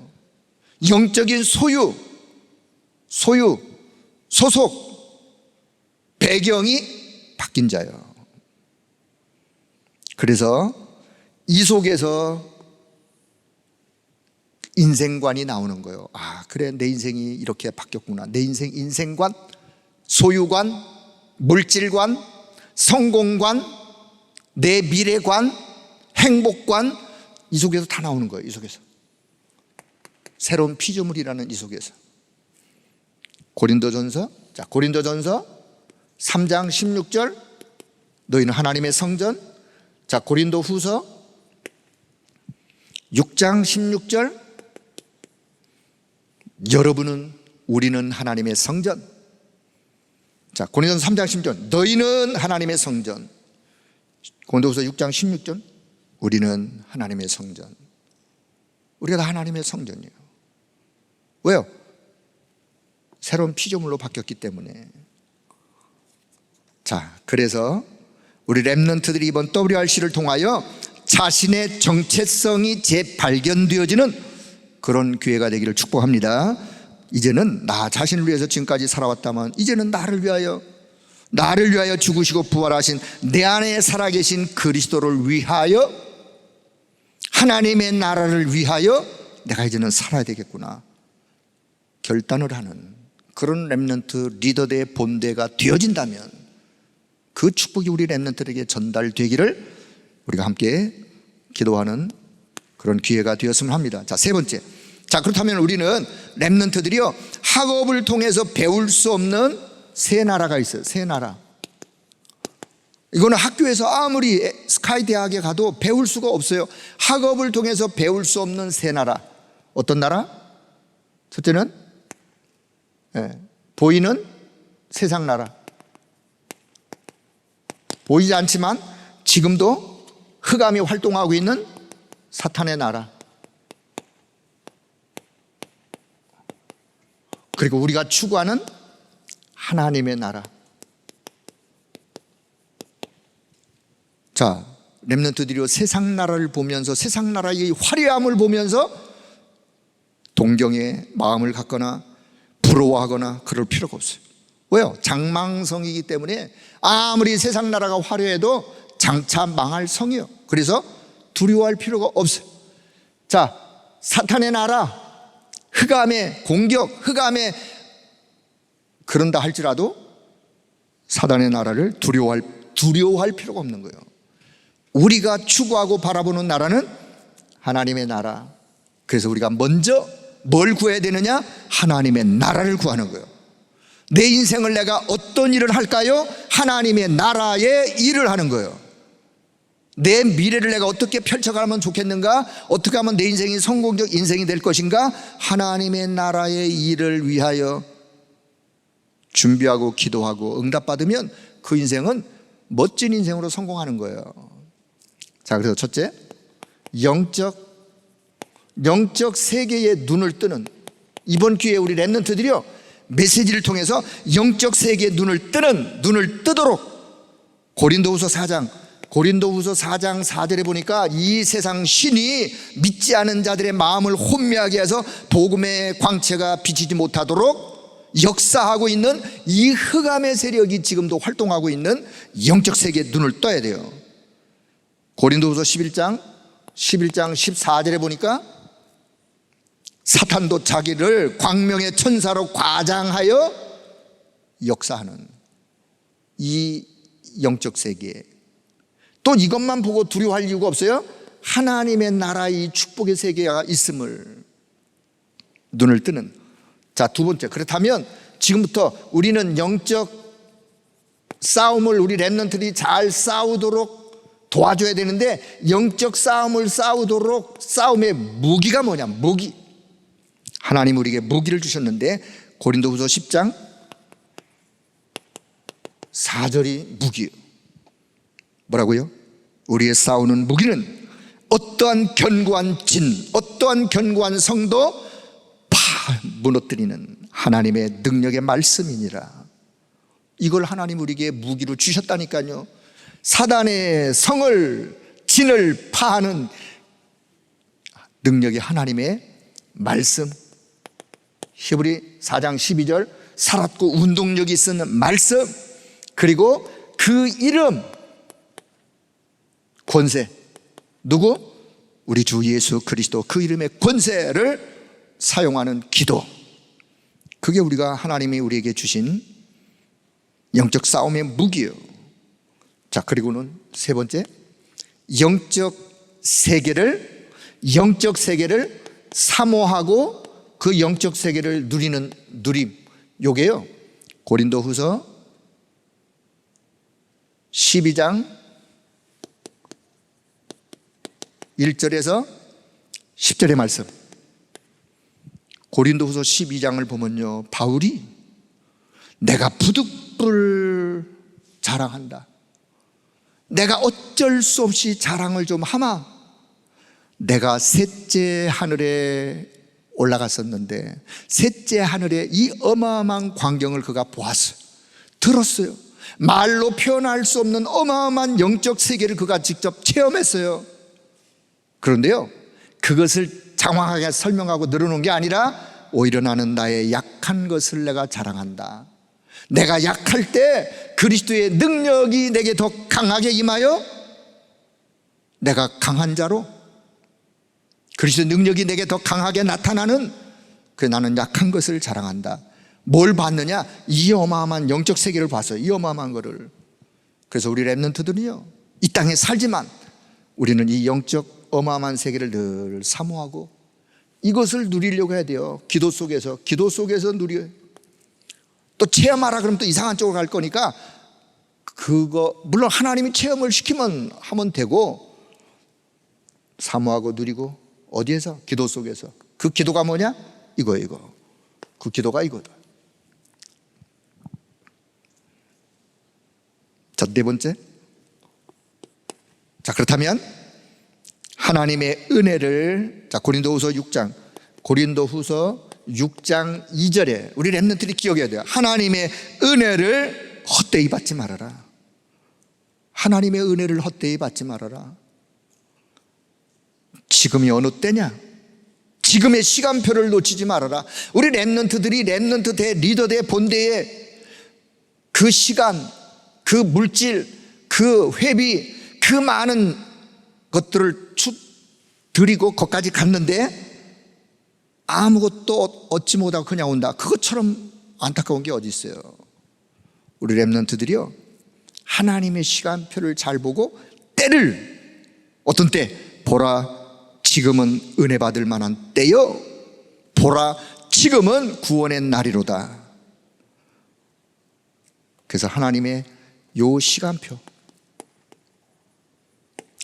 영적인 소유, 소속, 배경이 바뀐 자요. 그래서 이 속에서 인생관이 나오는 거예요. 아, 그래, 내 인생이 이렇게 바뀌었구나. 내 인생관, 소유관, 물질관, 성공관, 내 미래관, 행복관, 이 속에서 다 나오는 거예요. 이 속에서 새로운 피조물이라는 이 속에서. 고린도전서 3장 16절, 너희는 하나님의 성전. 자, 고린도후서 6장 16절, 우리는 하나님의 성전. 자, 고린도전서 3장 16절, 너희는 하나님의 성전. 고린도후서 6장 16절, 우리는 하나님의 성전. 우리가 다 하나님의 성전이에요. 왜요? 새로운 피조물로 바뀌었기 때문에. 자, 그래서 우리 렘넌트들이 이번 WRC를 통하여 자신의 정체성이 재발견되어지는 그런 기회가 되기를 축복합니다. 이제는 나 자신을 위해서 지금까지 살아왔다면 이제는 나를 위하여 죽으시고 부활하신 내 안에 살아계신 그리스도를 위하여, 하나님의 나라를 위하여 내가 이제는 살아야 되겠구나 결단을 하는 그런 렘넌트 리더대의 본대가 되어진다면 그 축복이 우리 렘넌트에게 전달되기를 우리가 함께 기도하는 그런 기회가 되었으면 합니다. 자, 세 번째. 자, 그렇다면 우리는 렘넌트들이요, 학업을 통해서 배울 수 없는 세 나라가 있어요. 세 나라. 이거는 학교에서 아무리 스카이 대학에 가도 배울 수가 없어요. 학업을 통해서 배울 수 없는 세 나라. 어떤 나라? 첫째는 보이는 세상 나라. 보이지 않지만 지금도 흑암이 활동하고 있는 사탄의 나라. 그리고 우리가 추구하는 하나님의 나라. 자, 렘넌트들이 세상 나라를 보면서, 세상 나라의 화려함을 보면서 동경의 마음을 갖거나 부러워하거나 그럴 필요가 없어요. 왜요? 장망성이기 때문에 아무리 세상 나라가 화려해도 장차 망할 성이에요. 그래서 두려워할 필요가 없어요. 자, 사탄의 나라, 흑암의 공격, 흑암의 그런다 할지라도 사단의 나라를 두려워할 필요가 없는 거예요. 우리가 추구하고 바라보는 나라는 하나님의 나라. 그래서 우리가 먼저 뭘 구해야 되느냐? 하나님의 나라를 구하는 거예요. 내 인생을 내가 어떤 일을 할까요? 하나님의 나라의 일을 하는 거예요. 내 미래를 내가 어떻게 펼쳐가면 좋겠는가? 어떻게 하면 내 인생이 성공적 인생이 될 것인가? 하나님의 나라의 일을 위하여 준비하고 기도하고 응답받으면 그 인생은 멋진 인생으로 성공하는 거예요. 자, 그래서 첫째, 영적 세계에 눈을 뜨는, 이번 기회에 우리 렘넌트들이요, 메시지를 통해서 영적 세계에 눈을 뜨도록 고린도후서 4장 4절에 보니까 이 세상 신이 믿지 않은 자들의 마음을 혼미하게 해서 복음의 광채가 비치지 못하도록 역사하고 있는 이 흑암의 세력이 지금도 활동하고 있는 영적 세계에 눈을 떠야 돼요. 고린도후서 11장 14절에 보니까 사탄도 자기를 광명의 천사로 과장하여 역사하는 이 영적 세계, 또 이것만 보고 두려워할 이유가 없어요. 하나님의 나라의 축복의 세계가 있음을 눈을 뜨는. 자, 두 번째, 그렇다면 지금부터 우리는 영적 싸움을 우리 렘넌트들이 잘 싸우도록 도와줘야 되는데, 영적 싸움을 싸우도록 싸움의 무기가 뭐냐? 무기. 하나님 우리에게 무기를 주셨는데 고린도후서 10장 4절이 무기예요. 뭐라고요? 우리의 싸우는 무기는 어떠한 견고한 어떠한 견고한 성도 무너뜨리는 하나님의 능력의 말씀이니라. 이걸 하나님 우리에게 무기로 주셨다니까요. 사단의 성을, 진을 파하는 능력이 하나님의 말씀. 히브리 4장 12절, 살았고 운동력이 있는 말씀, 그리고 그 이름, 권세. 누구? 우리 주 예수 그리스도, 그 이름의 권세를 사용하는 기도. 그게 우리가 하나님이 우리에게 주신 영적 싸움의 무기예요. 자, 그리고는 세 번째, 영적 세계를 사모하고 그 영적 세계를 누리는 누림. 요게요, 고린도후서 12장 1절에서 10절의 말씀. 고린도후서 12장을 보면요, 바울이 내가 부득불 자랑한다. 내가 어쩔 수 없이 자랑을 좀 하마. 내가 셋째 하늘에 올라갔었는데 셋째 하늘에 이 어마어마한 광경을 그가 보았어요. 들었어요. 말로 표현할 수 없는 어마어마한 영적 세계를 그가 직접 체험했어요. 그런데요, 그것을 장황하게 설명하고 늘어놓은 게 아니라 오히려 나는 나의 약한 것을 내가 자랑한다. 내가 약할 때 그리스도의 능력이 내게 더 강하게 임하여 내가 강한 자로, 그리스도의 능력이 내게 더 강하게 나타나는, 그래 나는 약한 것을 자랑한다. 뭘 봤느냐? 이 어마어마한 영적 세계를 봤어요. 이 어마어마한 거를. 그래서 우리 렘넌트들이요, 이 땅에 살지만 우리는 이 영적 어마어마한 세계를 늘 사모하고 이것을 누리려고 해야 돼요. 기도 속에서 누려요. 또 체험하라 그러면 또 이상한 쪽으로 갈 거니까, 그거 물론 하나님이 체험을 시키면 하면 되고, 사모하고 누리고. 어디에서? 기도 속에서. 그 기도가 뭐냐? 이거. 그 기도가 이거다. 자, 네 번째. 자, 그렇다면 하나님의 은혜를, 자, 고린도후서 6장 2절에 우리 렘넌트들이 기억해야 돼요. 하나님의 은혜를 헛되이 받지 말아라. 하나님의 은혜를 헛되이 받지 말아라. 지금이 어느 때냐? 지금의 시간표를 놓치지 말아라. 우리 렘넌트들이 렘넌트 대 리더 대 본대에 그 시간, 그 물질, 그 회비, 그 많은 것들을 드리고 거기까지 갔는데 아무것도 얻지 못하고 그냥 온다. 그것처럼 안타까운 게 어디 있어요? 우리 렘넌트들이요, 하나님의 시간표를 잘 보고 때를, 어떤 때? 보라, 지금은 은혜 받을 만한 때요. 보라, 지금은 구원의 날이로다. 그래서 하나님의 요 시간표,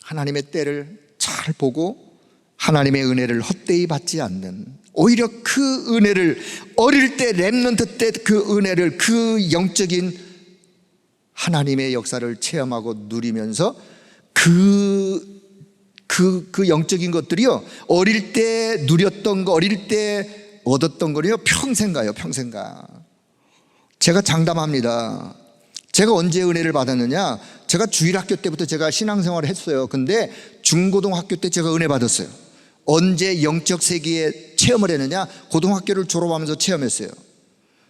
하나님의 때를 잘 보고 하나님의 은혜를 헛되이 받지 않는, 오히려 그 은혜를 어릴 때 렘넌트 때 그 은혜를, 그 영적인 하나님의 역사를 체험하고 누리면서 그 영적인 것들이요, 어릴 때 누렸던 거, 어릴 때 얻었던 거요, 평생 가요. 평생 가. 제가 장담합니다. 제가 언제 은혜를 받았느냐? 제가 주일학교 때부터 제가 신앙생활을 했어요. 근데 중고등학교 때 제가 은혜 받았어요. 언제 영적 세계에 체험을 했느냐? 고등학교를 졸업하면서 체험했어요.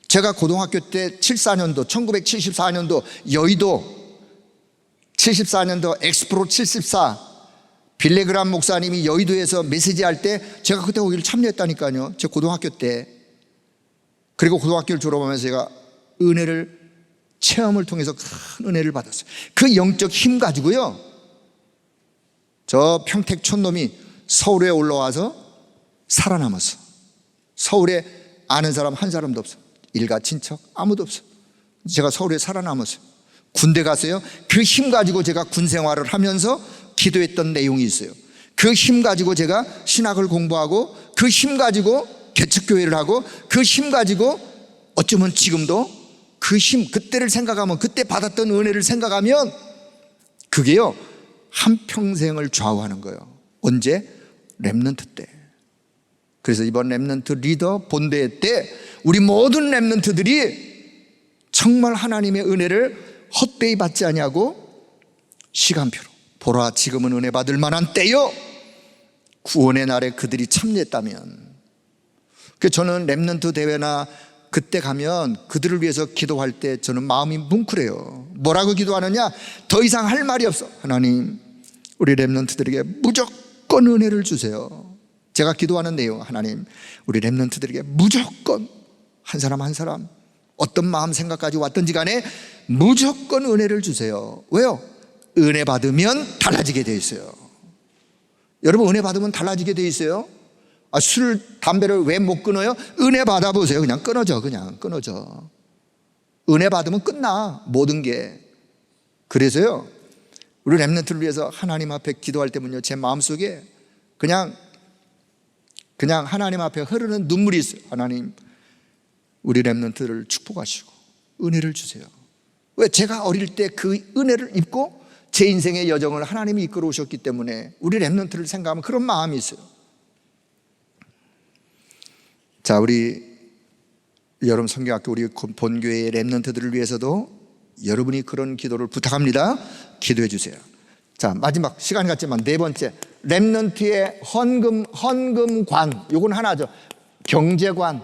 제가 고등학교 때 1974년도 여의도 74년도 엑스프로 74 빌레그람 목사님이 여의도에서 메시지할 때 제가 그때 거기를 참여했다니까요. 제 고등학교 때. 그리고 고등학교를 졸업하면서 제가 은혜를 체험을 통해서 큰 은혜를 받았어요. 그 영적 힘 가지고요, 저 평택 촌놈이 서울에 올라와서 살아남았어. 서울에 아는 사람 한 사람도 없어. 일가 친척 아무도 없어. 제가 서울에 살아남았어요. 군대 갔어요. 그 힘 가지고 제가 군 생활을 하면서 기도했던 내용이 있어요. 그 힘 가지고 제가 신학을 공부하고, 그 힘 가지고 개척교회를 하고, 그 힘 가지고 어쩌면 지금도 그 힘, 그때를 생각하면, 그때 받았던 은혜를 생각하면 그게요 한평생을 좌우하는 거예요. 언제? 렘넌트 때. 그래서 이번 렘넌트 리더 본대회 때 우리 모든 렘넌트들이 정말 하나님의 은혜를 헛되이 받지 아니하고 시간표로 보라 지금은 은혜 받을 만한 때요, 구원의 날에 그들이 참여했다면. 그래서 저는 렘넌트 대회나 그때 가면 그들을 위해서 기도할 때 저는 마음이 뭉클해요. 뭐라고 기도하느냐? 더 이상 할 말이 없어. 하나님, 우리 렘넌트들에게 무조건 은혜를 주세요. 제가 기도하는 내용, 하나님, 우리 렘넌트들에게 무조건 한 사람 한 사람 어떤 마음 생각까지 왔든지 간에 무조건 은혜를 주세요. 왜요? 은혜 받으면 달라지게 돼 있어요. 여러분, 은혜 받으면 달라지게 돼 있어요. 술, 담배를 왜 못 끊어요? 은혜 받아보세요. 그냥 끊어져. 그냥 끊어져. 은혜 받으면 끝나, 모든 게. 그래서요, 우리 렘넌트를 위해서 하나님 앞에 기도할 때면요, 제 마음속에 그냥 하나님 앞에 흐르는 눈물이 있어요. 하나님, 우리 렘넌트를 축복하시고 은혜를 주세요. 왜? 제가 어릴 때 그 은혜를 입고 제 인생의 여정을 하나님이 이끌어 오셨기 때문에 우리 렘넌트를 생각하면 그런 마음이 있어요. 자, 우리 여러분 성경학교 우리 본교회의 렘넌트들을 위해서도 여러분이 그런 기도를 부탁합니다. 기도해 주세요. 자, 마지막 시간이 갔지만 네 번째, 렘넌트의 헌금관. 요건 하나죠. 경제관.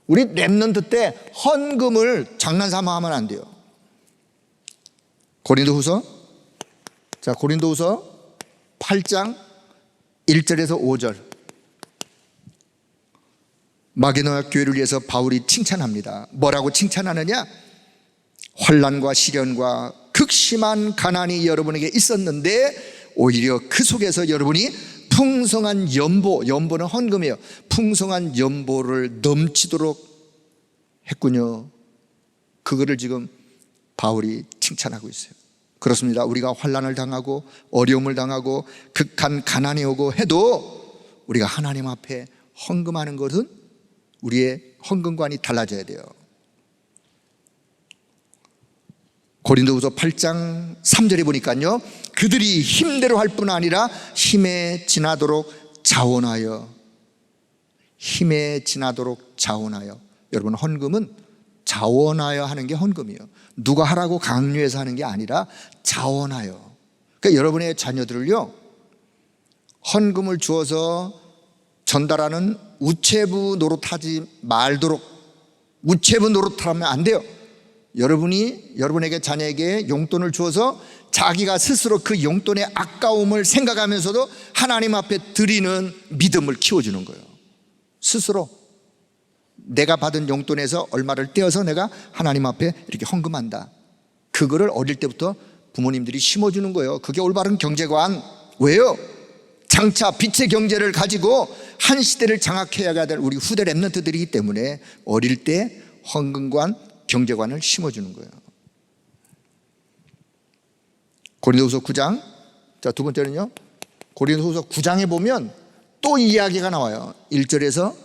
우리 렘넌트 때 헌금을 장난삼아 하면 안 돼요. 고린도후서 8장 1절에서 5절. 마게도냐 교회를 위해서 바울이 칭찬합니다. 뭐라고 칭찬하느냐? 환난과 시련과 극심한 가난이 여러분에게 있었는데 오히려 그 속에서 여러분이 풍성한 연보는 헌금이에요. 풍성한 연보를 넘치도록 했군요. 그거를 지금 바울이 칭찬하고 있어요. 그렇습니다. 우리가 환난을 당하고 어려움을 당하고 극한 가난이 오고 해도 우리가 하나님 앞에 헌금하는 것은 우리의 헌금관이 달라져야 돼요. 고린도후서 8장 3절에 보니까요, 그들이 힘대로 할 뿐 아니라 힘에 지나도록 자원하여. 여러분, 헌금은 자원하여 하는 게 헌금이에요. 누가 하라고 강요해서 하는 게 아니라 자원하여. 그러니까 여러분의 자녀들을요, 헌금을 주어서 전달하는 우체부 노릇하지 말도록. 우체부 노릇하면 안 돼요. 여러분이 여러분에게 자녀에게 용돈을 주어서 자기가 스스로 그 용돈의 아까움을 생각하면서도 하나님 앞에 드리는 믿음을 키워주는 거예요. 스스로 내가 받은 용돈에서 얼마를 떼어서 내가 하나님 앞에 이렇게 헌금한다. 그거를 어릴 때부터 부모님들이 심어주는 거예요. 그게 올바른 경제관. 왜요? 장차 빛의 경제를 가지고 한 시대를 장악해야 될 우리 후대 렘넌트들이기 때문에 어릴 때 헌금관, 경제관을 심어주는 거예요. 고린도후서 9장. 자, 두 번째는요, 고린도후서 9장에 보면 또 이야기가 나와요. 1절에서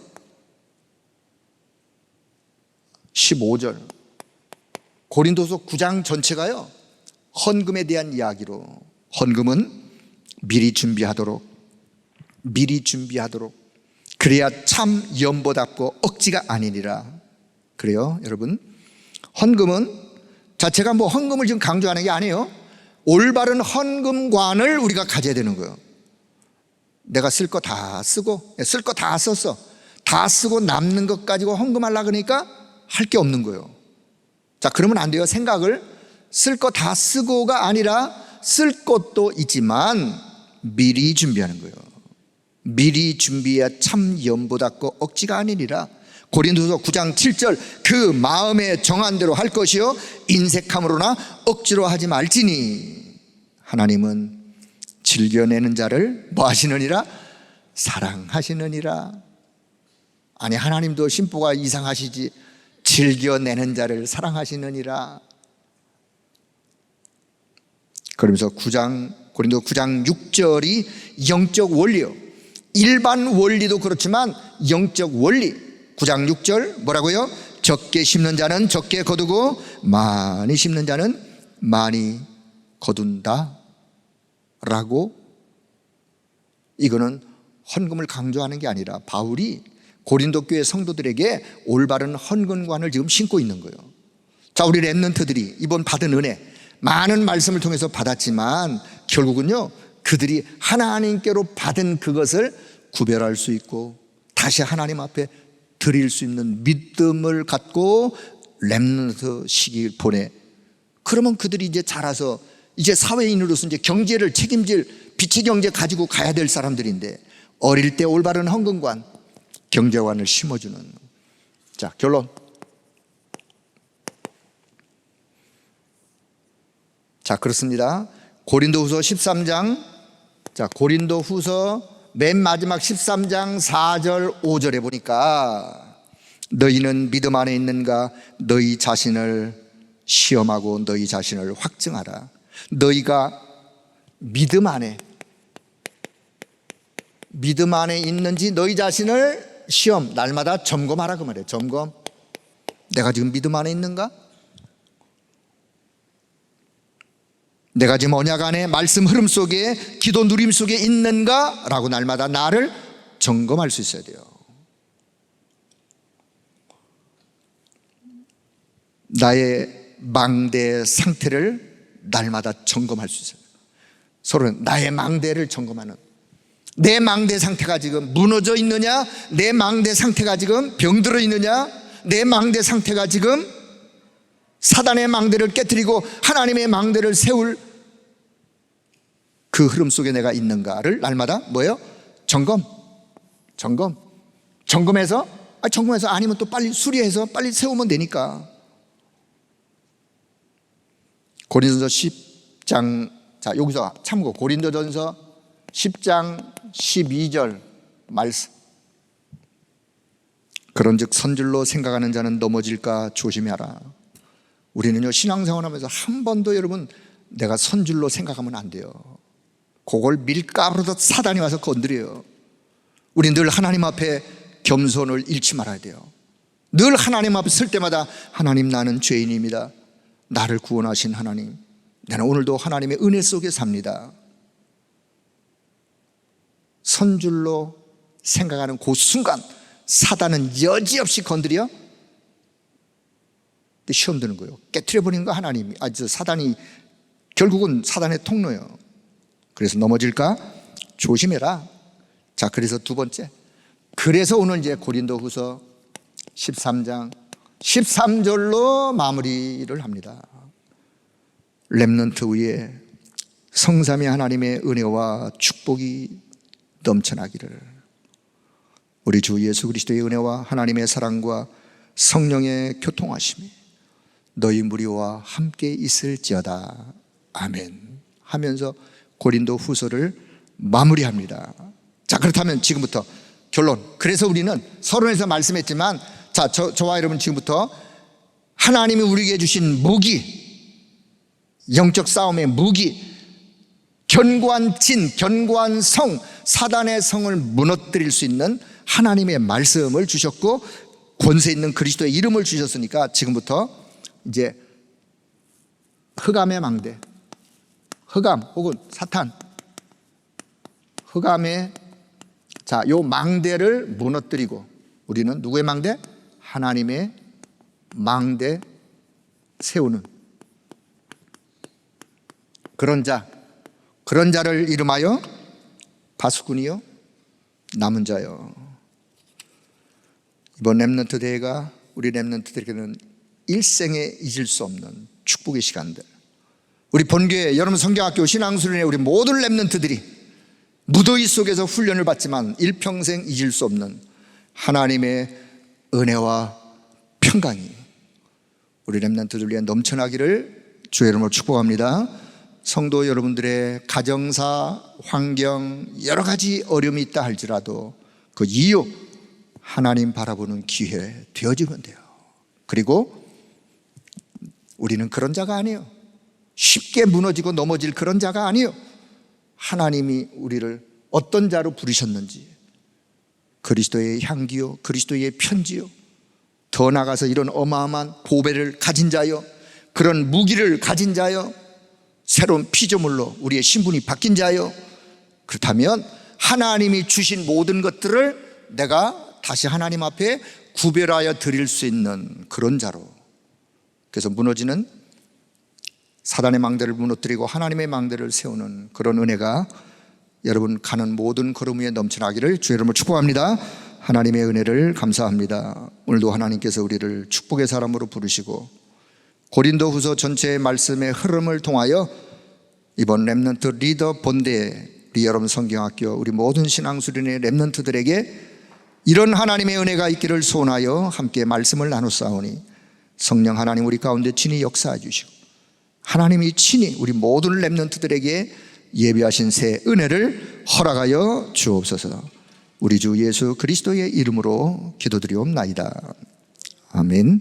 15절. 고린도서 9장 전체가요, 헌금에 대한 이야기로. 헌금은 미리 준비하도록 그래야 참 연보답고 억지가 아니니라. 그래요, 여러분. 헌금은 자, 제가 뭐 헌금을 지금 강조하는 게 아니에요. 올바른 헌금관을 우리가 가져야 되는 거예요. 내가 쓸 거 다 쓰고, 쓸 거 다 썼어. 다 쓰고 남는 것 가지고 헌금하려고 그러니까 할 게 없는 거예요. 자, 그러면 안 돼요. 생각을 쓸 거 다 쓰고가 아니라 쓸 것도 있지만 미리 준비하는 거예요. 미리 준비해야 참 연보답고 억지가 아니니라. 고린도서 9장 7절 그 마음에 정한 대로 할 것이요 인색함으로나 억지로 하지 말지니 하나님은 즐겨내는 자를 뭐 하시느니라? 사랑하시느니라. 아니, 하나님도 심보가 이상하시지. 즐겨내는 자를 사랑하시느니라. 그러면서 고린도 9장 6절이 영적 원리요. 일반 원리도 그렇지만 영적 원리. 9장 6절 뭐라고요? 적게 심는 자는 적게 거두고 많이 심는 자는 많이 거둔다 라고. 이거는 헌금을 강조하는 게 아니라 바울이 고린도 교회 성도들에게 올바른 헌금관을 지금 신고 있는 거예요. 자, 우리 렘넌트들이 이번 받은 은혜 많은 말씀을 통해서 받았지만 결국은요, 그들이 하나님께로 받은 그것을 구별할 수 있고 다시 하나님 앞에 드릴 수 있는 믿음을 갖고 렘넌트 시기를 보내. 그러면 그들이 이제 자라서 이제 사회인으로서 이제 경제를 책임질 빛의 경제 가지고 가야 될 사람들인데 어릴 때 올바른 헌금관, 경제관을 심어주는. 자, 결론. 자, 그렇습니다. 고린도후서 13장. 자, 고린도후서 맨 마지막 13장 4절 5절에 보니까 너희는 믿음 안에 있는가? 너희 자신을 시험하고 너희 자신을 확증하라. 너희가 믿음 안에 있는지 너희 자신을 시험, 날마다 점검하라 그 말이에요. 점검. 내가 지금 믿음 안에 있는가? 내가 지금 언약 안에 말씀 흐름 속에 기도 누림 속에 있는가? 라고 날마다 나를 점검할 수 있어야 돼요. 나의 망대 상태를 날마다 점검할 수 있어요. 서로 나의 망대를 점검하는. 내 망대 상태가 지금 무너져 있느냐? 내 망대 상태가 지금 병들어 있느냐? 내 망대 상태가 지금 사단의 망대를 깨뜨리고 하나님의 망대를 세울 그 흐름 속에 내가 있는가를 날마다 뭐예요? 점검해서 아니면 또 빨리 수리해서 빨리 세우면 되니까. 고린도전서 10장, 자, 여기서 참고 고린도전서 10장 12절 말씀. 그런즉 선줄로 생각하는 자는 넘어질까 조심하라. 우리는요, 신앙생활하면서 한 번도 여러분 내가 선줄로 생각하면 안 돼요. 그걸 밀가루로 사단이 와서 건드려요. 우리 늘 하나님 앞에 겸손을 잃지 말아야 돼요. 늘 하나님 앞에 설 때마다 하나님, 나는 죄인입니다. 나를 구원하신 하나님, 나는 오늘도 하나님의 은혜 속에 삽니다. 선줄로 생각하는 그 순간 사단은 여지없이 건드려 시험 드는 거예요. 깨트려버리는 거 하나님이. 사단이 결국은 사단의 통로예요. 그래서 넘어질까 조심해라. 자, 그래서 두 번째, 그래서 오늘 이제 고린도후서 13장 13절로 마무리를 합니다. 렘넌트 위에 성삼위 하나님의 은혜와 축복이 넘쳐나기를. 우리 주 예수 그리스도의 은혜와 하나님의 사랑과 성령의 교통하심이 너희 무리와 함께 있을지어다. 아멘 하면서 고린도 후서를 마무리합니다. 자, 그렇다면 지금부터 결론. 그래서 우리는 서론에서 말씀했지만, 자, 저와 여러분 지금부터 하나님이 우리에게 주신 무기, 영적 싸움의 무기, 견고한 진, 견고한 성, 사단의 성을 무너뜨릴 수 있는 하나님의 말씀을 주셨고 권세 있는 그리스도의 이름을 주셨으니까 지금부터 이제 흑암의 망대, 흑암 혹은 사탄, 흑암의 요 망대를 무너뜨리고 우리는 누구의 망대? 하나님의 망대 세우는 그런 자를 이름하여 바수꾼이요 남은 자요. 이번 렘넌트 대회가 우리 렘넌트들에게는 일생에 잊을 수 없는 축복의 시간들, 우리 본교회 여러분 성경학교 신앙수련회 우리 모든 렘넌트들이 무더위 속에서 훈련을 받지만 일평생 잊을 수 없는 하나님의 은혜와 평강이 우리 렘넌트들 위해 넘쳐나기를 주의 이름으로 축복합니다. 성도 여러분들의 가정사, 환경 여러 가지 어려움이 있다 할지라도 그 이유 하나님 바라보는 기회 되어지면 돼요. 그리고 우리는 그런 자가 아니에요. 쉽게 무너지고 넘어질 그런 자가 아니에요. 하나님이 우리를 어떤 자로 부르셨는지, 그리스도의 향기요, 그리스도의 편지요, 더 나아가서 이런 어마어마한 보배를 가진 자요, 그런 무기를 가진 자요, 새로운 피조물로 우리의 신분이 바뀐 자요. 그렇다면 하나님이 주신 모든 것들을 내가 다시 하나님 앞에 구별하여 드릴 수 있는 그런 자로, 그래서 무너지는 사단의 망대를 무너뜨리고 하나님의 망대를 세우는 그런 은혜가 여러분 가는 모든 걸음 위에 넘쳐나기를 주의 이름으로 축복합니다. 하나님의 은혜를 감사합니다. 오늘도 하나님께서 우리를 축복의 사람으로 부르시고 고린도후서 전체의 말씀의 흐름을 통하여 이번 렘넌트 리더 본대에 우리 여러분 성경학교 우리 모든 신앙수련의 렘넌트들에게 이런 하나님의 은혜가 있기를 소원하여 함께 말씀을 나누사오니 성령 하나님 우리 가운데 친히 역사해 주시고 하나님이 친히 우리 모든 렘넌트들에게 예비하신 새 은혜를 허락하여 주옵소서. 우리 주 예수 그리스도의 이름으로 기도드리옵나이다. 아멘.